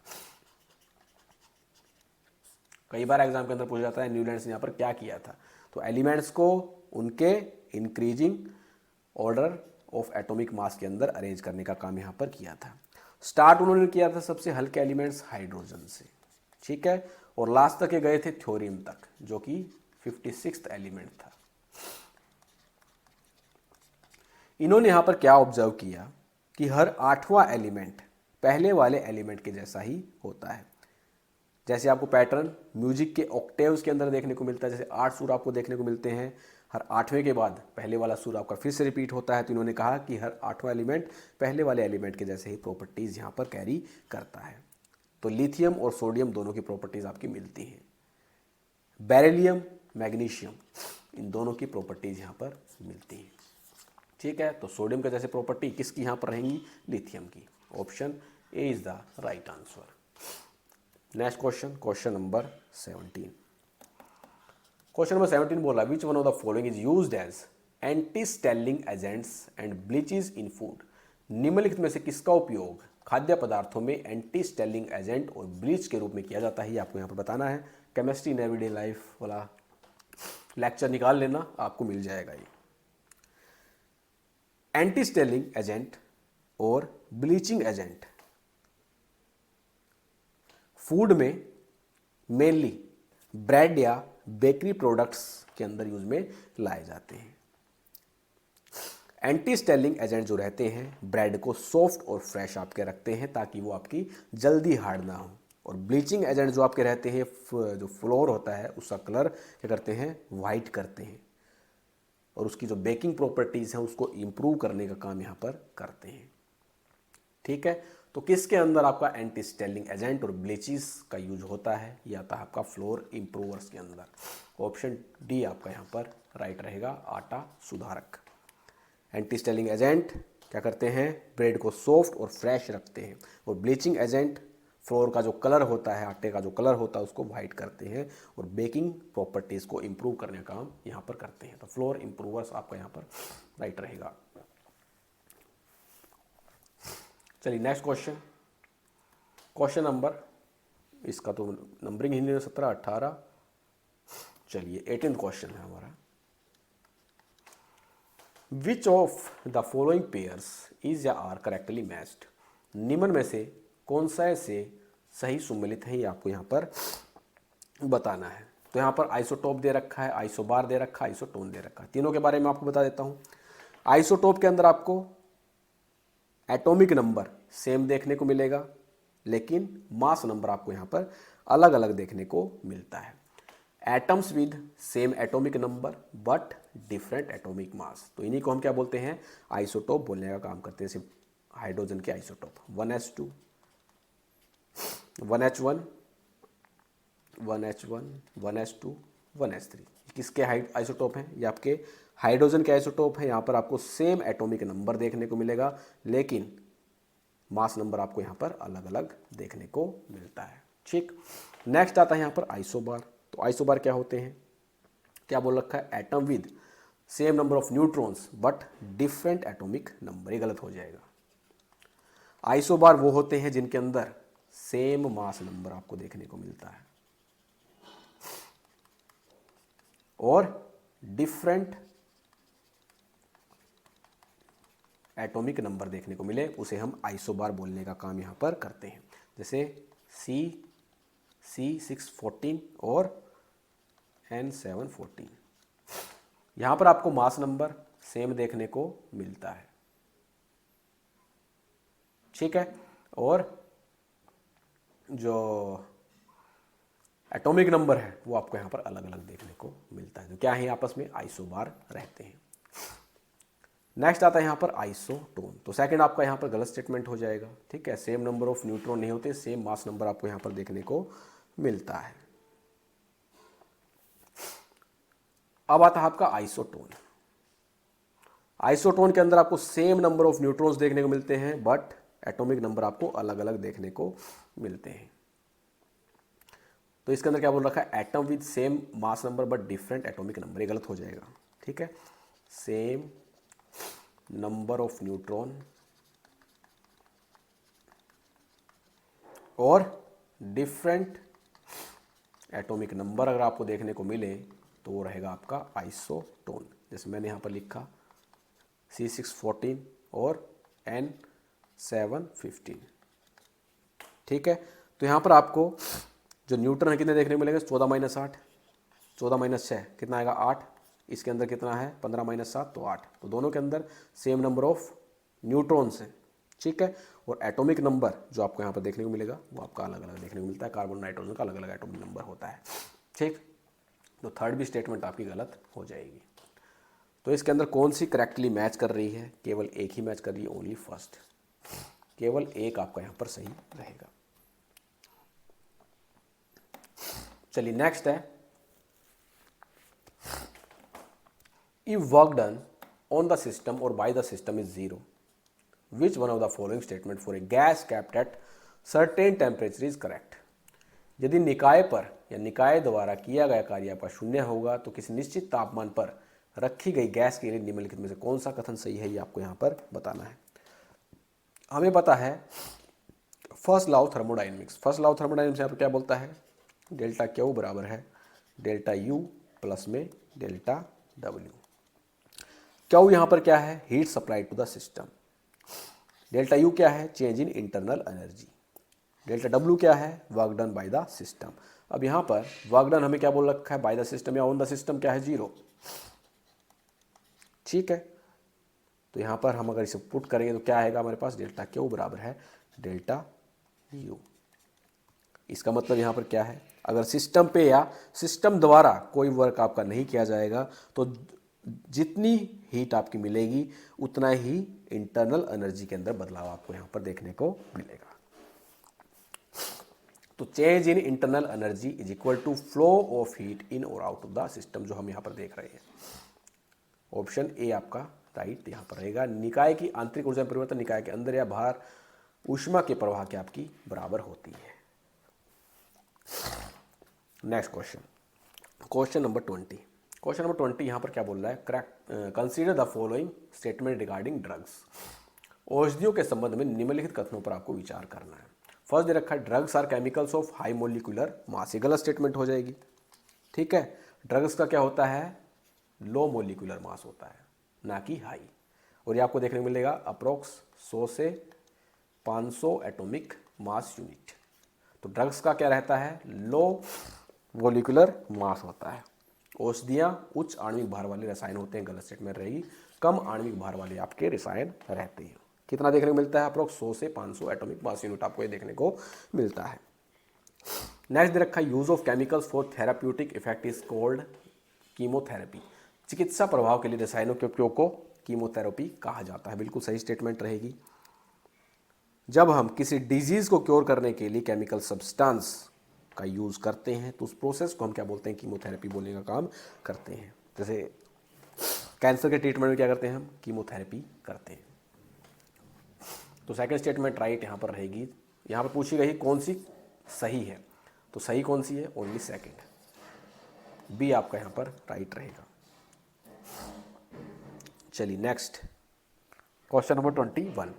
कई बार एग्जाम के अंदर पूछा जाता है न्यूलैंड्स ने यहाँ पर क्या किया था, तो एलिमेंट्स को उनके increasing order of atomic mass के अंदर अरेंज करने का काम यहाँ पर किया था। स्टार्ट उन्होंने किया था सबसे हल्के एलिमेंट्स हाइड्रोजन से, ठीक है, और लास्ट तक ये गए थे थ्योरियम तक जो कि 56th एलिमेंट था। इन्होंने यहां पर क्या ऑब्जर्व किया कि हर 8वां एलिमेंट पहले वाले एलिमेंट के जैसा ही होता है। जैसे आपको पैटर्न म्यूजिक के ऑक्टेव्स के अंदर देखने को मिलता है, जैसे 8 सुर आपको देखने को मिलते हैं, हर 8वें के बाद पहले वाला सुर आपका फिर से रिपीट होता है। तो इन्होंने कहा कि हर 8वां एलिमेंट पहले वाले एलिमेंट के जैसे ही प्रॉपर्टीज़ यहाँ पर कैरी करता है। तो लिथियम और सोडियम दोनों की प्रॉपर्टीज़ आपकी मिलती हैं। बेरिलियम, मैग्नीशियम, इन दोनों की प्रॉपर्टीज़ यहाँ पर मिलती हैं। ठीक है, तो सोडियम के जैसे प्रॉपर्टी किसकी यहाँ पर रहेंगी? लिथियम की। Option A is the right answer. Next question, question number 17। Question number 17 बोला which one of the following is used as anti staling agents and bleaches in food. निम्नलिखित में से किसका उपयोग खाद्य पदार्थों में एंटी स्टेलिंग एजेंट और ब्लीच के रूप में किया जाता है, ये आपको यहाँ पर बताना है। केमिस्ट्री इन एवरीडे लाइफ वाला लेक्चर निकाल लेना, आपको मिल जाएगा ये। एंटी स्टेलिंग एजेंट और ब्लीचिंग एजेंट फूड में मेनली ब्रेड या बेकरी प्रोडक्ट्स के अंदर यूज में लाए जाते हैं। एंटी स्टेलिंग एजेंट जो रहते हैं ब्रेड को सॉफ्ट और फ्रेश आपके रखते हैं ताकि वो आपकी जल्दी हार्ड ना हो। और ब्लीचिंग एजेंट जो आपके रहते हैं, जो फ्लोर होता है उसका कलर क्या करते हैं? वाइट करते हैं। और उसकी जो बेकिंग प्रॉपर्टीज़ हैं उसको इम्प्रूव करने का काम यहाँ पर करते हैं। ठीक है, तो किसके अंदर आपका एंटी स्टेलिंग एजेंट और ब्लीचेस का यूज होता है? यह आता है आपका फ्लोर इम्प्रूवर्स के अंदर। ऑप्शन डी आपका यहाँ पर राइट रहेगा, आटा सुधारक। एंटी स्टेलिंग एजेंट क्या करते हैं? ब्रेड को सॉफ्ट और फ्रेश रखते हैं। और ब्लीचिंग एजेंट फ्लोर का जो कलर होता है, आटे का जो कलर होता है उसको वाइट करते हैं और बेकिंग प्रॉपर्टीज़ को इम्प्रूव करने का काम यहाँ पर करते हैं। तो फ्लोर इम्प्रूवर्स आपका यहाँ पर राइट रहेगा। चलिए नेक्स्ट क्वेश्चन, क्वेश्चन नंबर, इसका तो नंबरिंग हिंदी में 17, 18, चलिए 18 क्वेश्चन है हमारा। विच of the following pairs is या आर करेक्टली मैच्ड। निम्न में से कौन सा ऐसे सही सुमेलित है, ये आपको यहाँ पर बताना है। तो यहाँ पर आइसोटोप दे रखा है, आइसोबार दे रखा है, आइसोटोन दे रखा है। तीनों के बारे में आपको बता देता हूँ। आइसोटोप के अंदर आपको एटॉमिक नंबर सेम देखने को मिलेगा, लेकिन मास नंबर आपको यहाँ पर अलग अलग देखने को मिलता है। Atoms with same atomic number but different atomic mass, तो इन्हीं को हम क्या बोलते हैं? आइसोटोप बोलने का काम करते हैं। जैसे हाइड्रोजन के isotope 1s2, 1h1, 1h1, 1s2, 1s3, किसके आइसोटोप हैं? ये आपके हाइड्रोजन के आइसोटोप हैं। यहाँ पर आपको सेम एटॉमिक नंबर देखने को मिलेगा, लेकिन मास नंबर आपको यहाँ पर अलग अलग देखने को मिलता है। ठीक, नेक्स्ट आता है यहाँ पर आइसोबार। तो आइसोबार क्या होते हैं? क्या बोल रखा है? Atom with same number of neutrons but different atomic number, ये गलत हो जाएगा। आइसोबार वो होते हैं जिनके अंदर सेम मास नंबर आपको देखने को मिलता है और डिफरेंट एटॉमिक नंबर देखने को मिले, उसे हम आइसोबार बोलने का काम यहाँ पर करते हैं। जैसे C614 और N714, यहाँ पर आपको मास नंबर सेम देखने को मिलता है। ठीक है, और जो एटॉमिक नंबर है वो आपको यहाँ पर अलग अलग देखने को मिलता है। तो क्या है? आपस में आइसोबार रहते हैं। नेक्स्ट आता है यहाँ पर आइसोटोन। तो सेकंड आपका यहाँ पर गलत स्टेटमेंट हो जाएगा। ठीक है, सेम नंबर ऑफ न्यूट्रॉन नहीं होते, सेम मास नंबर आपको यहाँ पर देखने को मिलता है। अब आता है आपका आइसोटोन। आइसोटोन के अंदर आपको सेम नंबर ऑफ न्यूट्रॉन्स देखने को मिलते हैं बट एटॉमिक नंबर आपको अलग अलग देखने को मिलते हैं। तो इसके अंदर क्या बोल रखा है? Atom with same mass number but different atomic number, ये गलत हो जाएगा। ठीक है, सेम नंबर ऑफ न्यूट्रॉन और डिफरेंट एटॉमिक नंबर अगर आपको देखने को मिले तो वो रहेगा आपका आइसोटोन। जैसे मैंने यहाँ पर लिखा C614 और N715। ठीक है, तो यहाँ पर आपको जो न्यूट्रॉन है कितने देखने को मिलेंगे? 14 - 8, 14 माइनस 6 कितना आएगा 8, इसके अंदर कितना है 15 माइनस 7 तो 8, तो दोनों के अंदर सेम नंबर ऑफ न्यूट्रॉन्स हैं, ठीक है। और एटॉमिक नंबर जो आपको यहाँ पर देखने को मिलेगा वो आपका अलग अलग देखने को मिलता है, कार्बन नाइट्रोजन का अलग अलग एटॉमिक नंबर होता है, ठीक। तो थर्ड भी स्टेटमेंट आपकी गलत हो जाएगी। तो इसके अंदर कौन सी करेक्टली मैच कर रही है, केवल एक ही मैच कर रही है, ओनली फर्स्ट, केवल एक आपका यहाँ पर सही रहेगा। चलिए नेक्स्ट है, if work done on the system और by the system is zero, which one of the following statement for a gas kept at certain temperature is correct. यदि निकाय पर या निकाय द्वारा किया गया कार्य आपका शून्य होगा तो किसी निश्चित तापमान पर रखी गई गैस के लिए निम्नलिखित में से कौन सा कथन सही है, ये आपको यहाँ पर बताना है। हमें पता है first law of thermodynamics, first law of thermodynamics यहाँ पर क्या बोलता है, डेल्टा क्यू बराबर है डेल्टा यू प्लस में डेल्टा डब्ल्यू। क्यू यहाँ पर क्या है, heat supply to the system, delta U क्या है, change in internal energy, delta W क्या है, work done by the system. अब यहाँ पर वर्क डन हमें क्या बोल रखा है, बाय द सिस्टम या ऑन द सिस्टम क्या है, जीरो, ठीक है। तो यहाँ पर हम अगर इसे पुट करेंगे तो क्या आएगा हमारे पास, डेल्टा क्यू बराबर है डेल्टा यू। इसका मतलब यहाँ पर क्या है, अगर सिस्टम पे या सिस्टम द्वारा कोई वर्क आपका नहीं किया जाएगा तो जितनी हीट आपकी मिलेगी उतना ही इंटरनल एनर्जी के अंदर बदलाव आपको यहाँ पर देखने को मिलेगा। तो change in internal energy is equal to flow of heat in और आउट ऑफ द सिस्टम, जो हम यहाँ पर देख रहे हैं। ऑप्शन ए आपका राइट यहाँ पर रहेगा। निकाय की आंतरिक ऊर्जा परिवर्तन निकाय के अंदर या बाहर ऊष्मा के प्रवाह के आपकी बराबर होती है। Next question, question number 20। Question number 20 यहाँ पर क्या बोल रहा है, consider the following statement regarding drugs. औषधियों के संबंध में निम्नलिखित कथनों पर आपको विचार करना है। फर्स्ट दे रखा है drugs are chemicals of high molecular mass, ये गलत स्टेटमेंट हो जाएगी, ठीक है। ड्रग्स का क्या होता है, लो मोलिकुलर मास होता है, ना कि हाई। और ये आपको देखने को मिलेगा अप्रोक्स 100 से 500 एटॉमिक मास यूनिट। तो ड्रग्स का क्या रहता है, लो मोलिकुलर मास होता है। औषधियाँ उच्च आणविक भार वाले रसायन होते हैं, गलत स्टेटमेंट रहेगी। कम आणविक भार वाले आपके रसायन रहते हैं। कितना देखने को मिलता है, अप्रोक्स 100 से 500 एटॉमिक मास यूनिट आपको ये देखने को मिलता है। नेक्स्ट दे रखा है use of chemicals for therapeutic effect is called chemotherapy. चिकित्सा प्रभाव के लिए रसायनों के उपयोग को कीमोथेरेपी कहा जाता है, बिल्कुल सही स्टेटमेंट रहेगी। जब हम किसी डिजीज को क्योर करने के लिए केमिकल सब्सटेंस का यूज करते हैं तो उस प्रोसेस को हम क्या बोलते हैं, कीमोथेरेपी बोलने का काम करते हैं। जैसे कैंसर के ट्रीटमेंट में क्या करते हैं हम, कीमोथेरेपी करते हैं। तो सेकंड स्टेटमेंट राइट यहाँ पर रहेगी। यहाँ पर पूछी गई कौन सी सही है, तो सही कौन सी है, ओनली सेकंड, बी आपका यहाँ पर राइट रहेगा। चलिए next question number 21।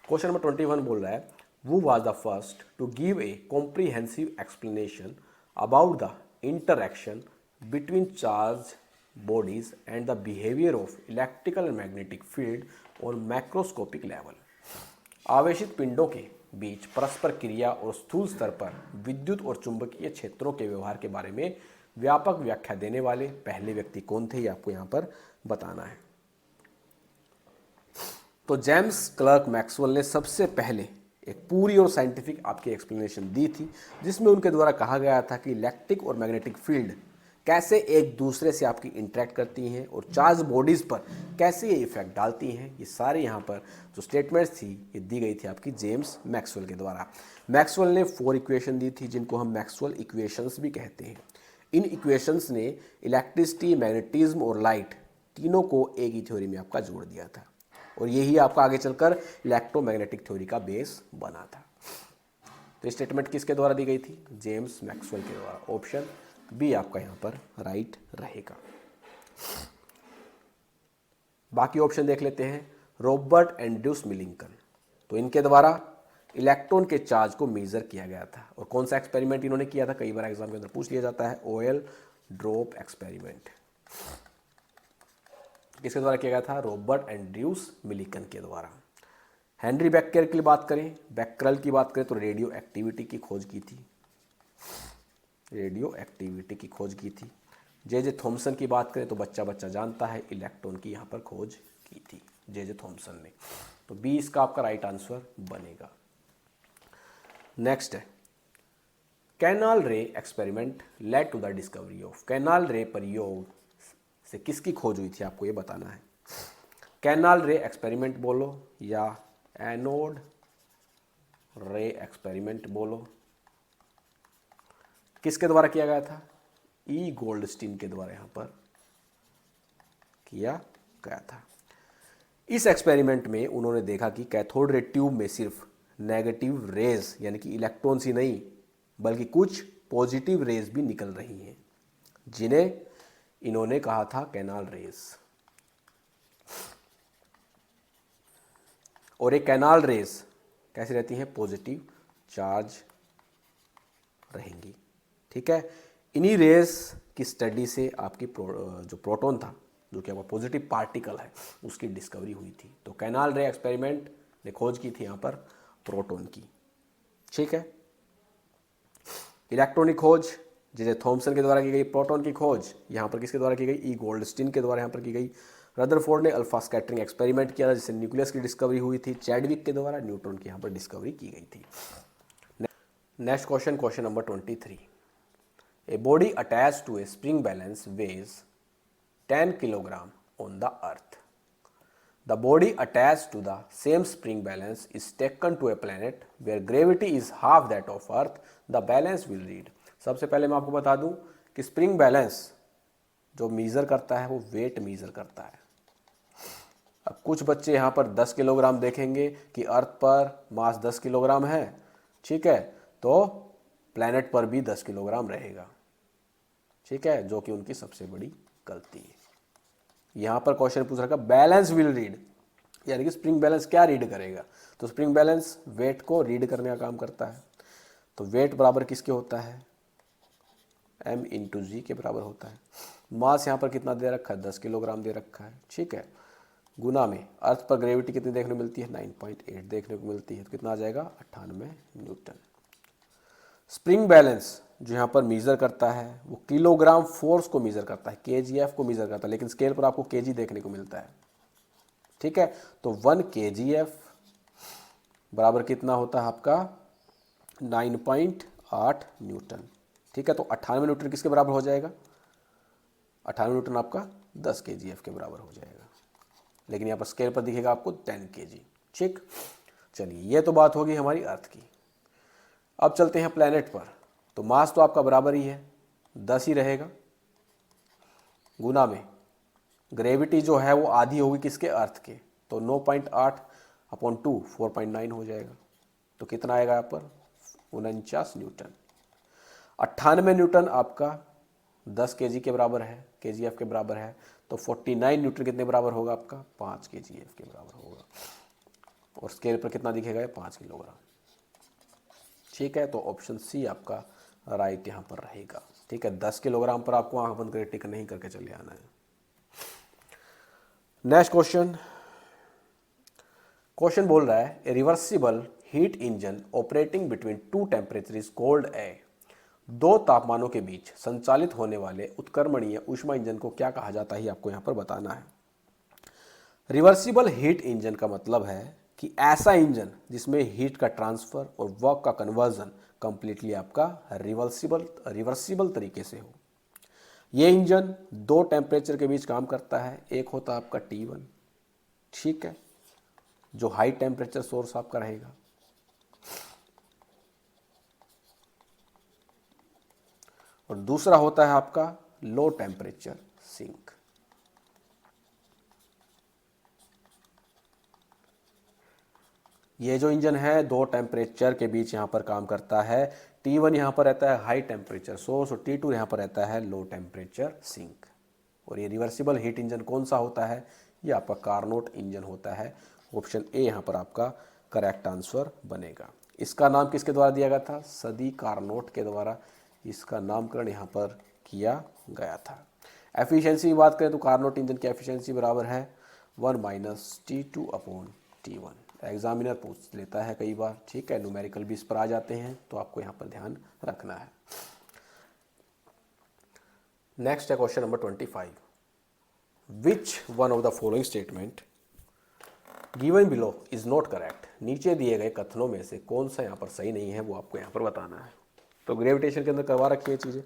Question number 21 बोल रहा है, who was the first to give a comprehensive explanation about the interaction between charged bodies and the behavior of electrical and magnetic field on macroscopic level। आवेशित पिंडों के बीच परस्पर क्रिया और स्थूल स्तर पर विद्युत और चुंबकीय क्षेत्रों के व्यवहार के बारे में व्यापक व्याख्या देने वाले पहले व्यक्ति कौन थे, ये आपको यहाँ पर बताना है। तो जेम्स क्लर्क मैक्सवेल ने सबसे पहले एक पूरी और साइंटिफिक आपकी एक्सप्लेनेशन दी थी, जिसमें उनके द्वारा कहा गया था कि इलेक्ट्रिक और मैग्नेटिक फील्ड कैसे एक दूसरे से आपकी इंटरेक्ट करती हैं और चार्ज बॉडीज़ पर कैसे ये इफेक्ट डालती हैं। ये सारे यहाँ पर जो स्टेटमेंट्स थी ये दी गई थी आपकी जेम्स मैक्सवेल के द्वारा। मैक्सवेल ने 4 इक्वेशन दी थी जिनको हम मैक्सवेल इक्वेशंस भी कहते हैं। इन इक्वेशंस ने इलेक्ट्रिसिटी, मैग्नेटिज्म और लाइट तीनों को एक ही थ्योरी में आपका जोड़ दिया था और यही आपका आगे चलकर इलेक्ट्रोमैग्नेटिक थ्योरी का बेस बना था। तो स्टेटमेंट किसके द्वारा दी गई थी, जेम्स मैक्सवेल के द्वारा। ऑप्शन बी आपका यहाँ पर राइट रहेगा। बाकी ऑप्शन देख लेते हैं। रॉबर्ट एंड्रयूस मिलिंकन, तो इनके द्वारा इलेक्ट्रॉन के चार्ज को मेजर किया गया था। और कौन सा एक्सपेरिमेंट इन्होंने किया था, कई बार एग्जाम के अंदर पूछ लिया जाता है, ऑयल ड्रॉप एक्सपेरिमेंट। किसके द्वारा किया गया था, रॉबर्ट एंड्रयूस मिलिंकन के द्वारा। हेनरी बेक्केल की बात करें, बेक्केल की बात करें तो रेडियो एक्टिविटी की खोज की थी। रेडियो एक्टिविटी की खोज की थी। जे थॉमसन की बात करें तो बच्चा बच्चा जानता है, इलेक्ट्रॉन की यहाँ पर खोज की थी जे थॉमसन ने। तो बी इसका आपका राइट आंसर बनेगा। नेक्स्ट है canal ray experiment led to the discovery of. Canal ray प्रयोग से किसकी खोज हुई थी, आपको ये बताना है। कैनाल रे एक्सपेरिमेंट बोलो या एनोड रे एक्सपेरिमेंट बोलो, किसके द्वारा किया गया था? ई गोल्डस्टीन के द्वारा यहां पर किया गया था। इस एक्सपेरिमेंट में उन्होंने देखा कि कैथोड रे ट्यूब में सिर्फ नेगेटिव रेज यानी कि इलेक्ट्रॉन्स ही नहीं बल्कि कुछ पॉजिटिव रेज भी निकल रही हैं, जिन्हें इन्होंने कहा था कैनाल रेज। और ये कैनाल रेज कैसी रहती हैं? पॉजिटिव चार्ज रहेंगी। ठीक है, इन्हीं रेज की स्टडी से आपकी जो प्रोटॉन था, जो कि आपका पॉजिटिव पार्टिकल है, उसकी डिस्कवरी हुई थी। तो कैनाल रे एक्सपेरिमेंट ने खोज की थी यहाँ पर प्रोटॉन की। ठीक है, इलेक्ट्रॉन की खोज जे थॉमसन के द्वारा की गई, प्रोटॉन की खोज यहाँ पर किसके द्वारा की गई? ई गोल्डस्टीन के द्वारा यहाँ पर की गई। रदरफोर्ड ने अल्फा स्कैटरिंग एक्सपेरिमेंट किया था जिससे न्यूक्लियस की डिस्कवरी हुई थी। चैडविक के द्वारा न्यूट्रॉन की यहाँ पर डिस्कवरी की गई थी। Next question, question number 23। A body attached to a spring balance weighs 10 kilogram on the earth. The body attached to the same spring balance is taken to a planet where gravity is half that of earth. The balance will read. सबसे पहले मैं आपको बता दूं कि spring balance जो measure करता है वो वेट मीज़र करता है। अब कुछ बच्चे यहाँ पर 10 किलोग्राम देखेंगे कि अर्थ पर मास 10 किलोग्राम है, ठीक है, तो प्लैनेट पर भी 10 किलोग्राम रहेगा। ठीक है, जो कि उनकी सबसे बड़ी गलती है। यहां पर क्वेश्चन पूछ रखा बैलेंस विल रीड, यानी कि स्प्रिंग बैलेंस क्या रीड करेगा? तो स्प्रिंग बैलेंस वेट को रीड करने का काम करता है। तो वेट बराबर किसके होता है? m इंटू जी के बराबर होता है। मास यहां पर कितना दे रखा है? 10 किलोग्राम दे रखा है। ठीक है, गुना में अर्थ पर ग्रेविटी कितनी देखने को मिलती है? 9.8 देखने को मिलती है। तो कितना आ जाएगा? 98 न्यूटन। स्प्रिंग बैलेंस जो यहाँ पर मीज़र करता है वो किलोग्राम फोर्स को मीज़र करता है, केजीएफ को मीज़र करता है, लेकिन स्केल पर आपको केजी देखने को मिलता है। ठीक है, तो 1 केजीएफ बराबर कितना होता है आपका? 9.8 न्यूटन। ठीक है, तो 98 न्यूटन किसके बराबर हो जाएगा? 98 न्यूटन आपका 10 केजीएफ के बराबर हो जाएगा, लेकिन यहाँ पर स्केल पर दिखेगा आपको 10 केजी। ठीक, चलिए ये तो बात होगी हमारी अर्थ की। अब चलते हैं प्लैनेट पर। तो मास तो आपका बराबर ही है, 10 ही रहेगा। गुना में ग्रेविटी जो है वो आधी होगी किसके? अर्थ के। तो 9.8 अपॉन 2 4.9 हो जाएगा। तो कितना आएगा यहाँ पर? 49 न्यूटन। 98 न्यूटन आपका 10 केजी के बराबर है, केजीएफ के बराबर है। तो 49 न्यूटन कितने बराबर होगा आपका? 5 केजीएफ के बराबर होगा। और स्केल पर कितना दिखेगा? 5 किलोग्राम। ठीक है, तो ऑप्शन सी आपका राइट यहाँ पर रहेगा। ठीक है, 10 किलोग्राम पर आपको आंख बंद करके टिक नहीं करके चले आना है। नेक्स्ट क्वेश्चन, क्वेश्चन बोल रहा है ए reversible heat engine operating between two temperature is called a. दो तापमानों के बीच संचालित होने वाले उत्क्रमणीय ऊष्मा इंजन को क्या कहा जाता है, आपको यहाँ पर बताना है। रिवर्सिबल हीट इंजन का मतलब है कि ऐसा इंजन जिसमें हीट का ट्रांसफर और वर्क का कन्वर्जन कंप्लीटली आपका रिवर्सिबल तरीके से हो। ये इंजन दो टेम्परेचर के बीच काम करता है। एक होता है आपका T1, ठीक है, जो हाई टेम्परेचर सोर्स आपका रहेगा, और दूसरा होता है आपका लो टेम्परेचर सिंक। ये जो इंजन है दो टेम्परेचर के बीच यहाँ पर काम करता है। T1 यहाँ पर रहता है हाई टेम्परेचर सोर्स और T2 यहाँ पर रहता है लो टेम्परेचर सिंक। और ये रिवर्सिबल हीट इंजन कौन सा होता है? ये आपका कार्नोट इंजन होता है। ऑप्शन ए यहाँ पर आपका करेक्ट आंसर बनेगा। इसका नाम किसके द्वारा दिया गया था? सदी कार्नोट के द्वारा इसका नामकरण यहाँ पर किया गया था। एफिशिएंसी की बात करें तो कार्नोट इंजन की एफिशिएंसी बराबर है 1 - T2 अपॉन T1। एग्जामिनर पूछ लेता है कई बार, ठीक है, न्यूमेरिकल भी इस पर आ जाते हैं, तो आपको यहाँ पर ध्यान रखना है। नेक्स्ट है question number 25। Which one of the following statement given below is not correct. नीचे दिए गए कथनों में से कौन सा यहाँ पर सही नहीं है वो आपको यहाँ पर बताना है। तो ग्रेविटेशन के अंदर करवा रखी है चीज़ें।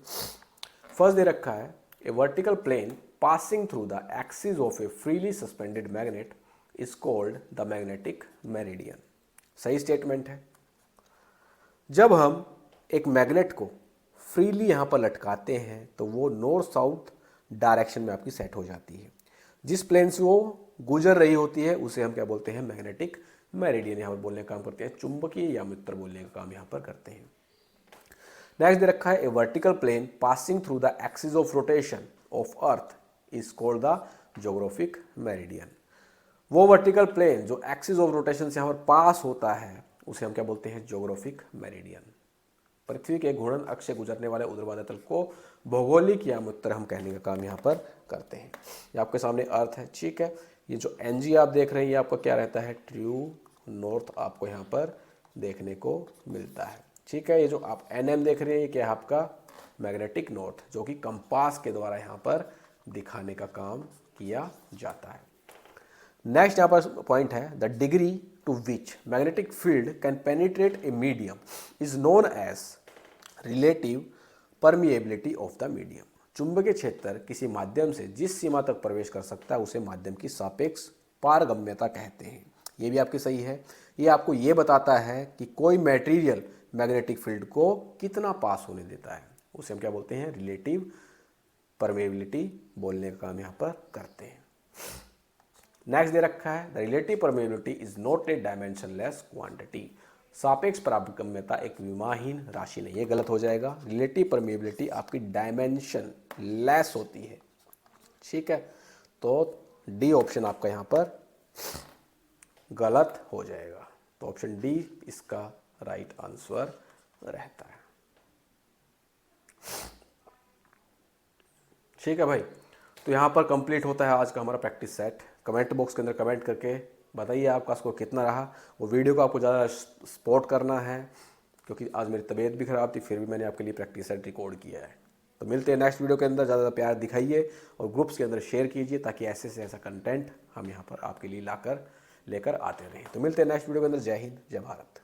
फर्स्ट दे रखा है a vertical plane passing through the axis of a freely suspended magnet is called the magnetic meridian. सही स्टेटमेंट है। जब हम एक मैग्नेट को फ्रीली यहाँ पर लटकाते हैं तो वो नॉर्थ साउथ डायरेक्शन में आपकी सेट हो जाती है। जिस प्लेन से वो गुजर रही होती है उसे हम क्या बोलते हैं, मैग्नेटिक मेरिडियन यहाँ पर बोलने का काम करते हैं, चुंबकीय यामित्र बोलने का काम यहाँ पर करते हैं। नेक्स्ट दे रखा है a vertical plane passing through the axis of rotation of earth is called the geographic meridian. वो वर्टिकल प्लेन जो एक्सिस ऑफ रोटेशन से यहाँ पर पास होता है उसे हम क्या बोलते हैं, ज्योग्राफिक मेरिडियन। पृथ्वी के घूर्णन अक्ष से गुजरने वाले ऊर्ध्वाधर तल को भौगोलिक यामित्र हम कहने का काम यहाँ पर करते हैं। ये आपके सामने अर्थ है, ठीक है। ये जो एनजी आप देख रहे हैं ये आपका क्या रहता है, ट्रू नॉर्थ आपको यहाँ पर देखने को मिलता है, ठीक है। ये जो आप एनएम देख रहे हैं ये क्या है, आपका मैग्नेटिक नॉर्थ, जो कि कंपास के द्वारा यहाँ पर दिखाने का काम किया जाता है। नेक्स्ट यहाँ पर पॉइंट है the degree to which magnetic field can penetrate a medium is known as relative permeability of the medium. चुंबकीय क्षेत्र किसी माध्यम से जिस सीमा तक प्रवेश कर सकता है उसे माध्यम की सापेक्ष पारगम्यता कहते हैं। ये भी आपकी सही है। ये आपको ये बताता है कि कोई मटेरियल मैग्नेटिक फील्ड को कितना पास होने देता है, उसे हम क्या बोलते हैं, रिलेटिव परमेबिलिटी बोलने का काम यहाँ पर करते हैं। नेक्स्ट दे रखा है the relative permeability is not a dimensionless quantity. सापेक्ष पारगम्यता एक विमाहीन राशि नहीं, ये गलत हो जाएगा। रिलेटिव परमेबिलिटी आपकी डायमेंशन लेस होती है, ठीक है। तो डी ऑप्शन आपका यहाँ पर गलत हो जाएगा। तो ऑप्शन डी इसका राइट आंसर रहता है, ठीक है भाई। तो यहाँ पर कंप्लीट होता है आज का हमारा प्रैक्टिस सेट। कमेंट बॉक्स के अंदर कमेंट करके बताइए आपका स्कोर कितना रहा। वो वीडियो को आपको ज़्यादा सपोर्ट करना है क्योंकि आज मेरी तबीयत भी ख़राब थी, फिर भी मैंने आपके लिए प्रैक्टिस सेट रिकॉर्ड किया है। तो मिलते हैं नेक्स्ट वीडियो के अंदर। ज़्यादा प्यार दिखाइए और ग्रुप्स के अंदर शेयर कीजिए ताकि ऐसे से ऐसा कंटेंट हम यहाँ पर आपके लिए लेकर आते रहें। तो मिलते हैं नेक्स्ट वीडियो के अंदर। जय हिंद, जय भारत।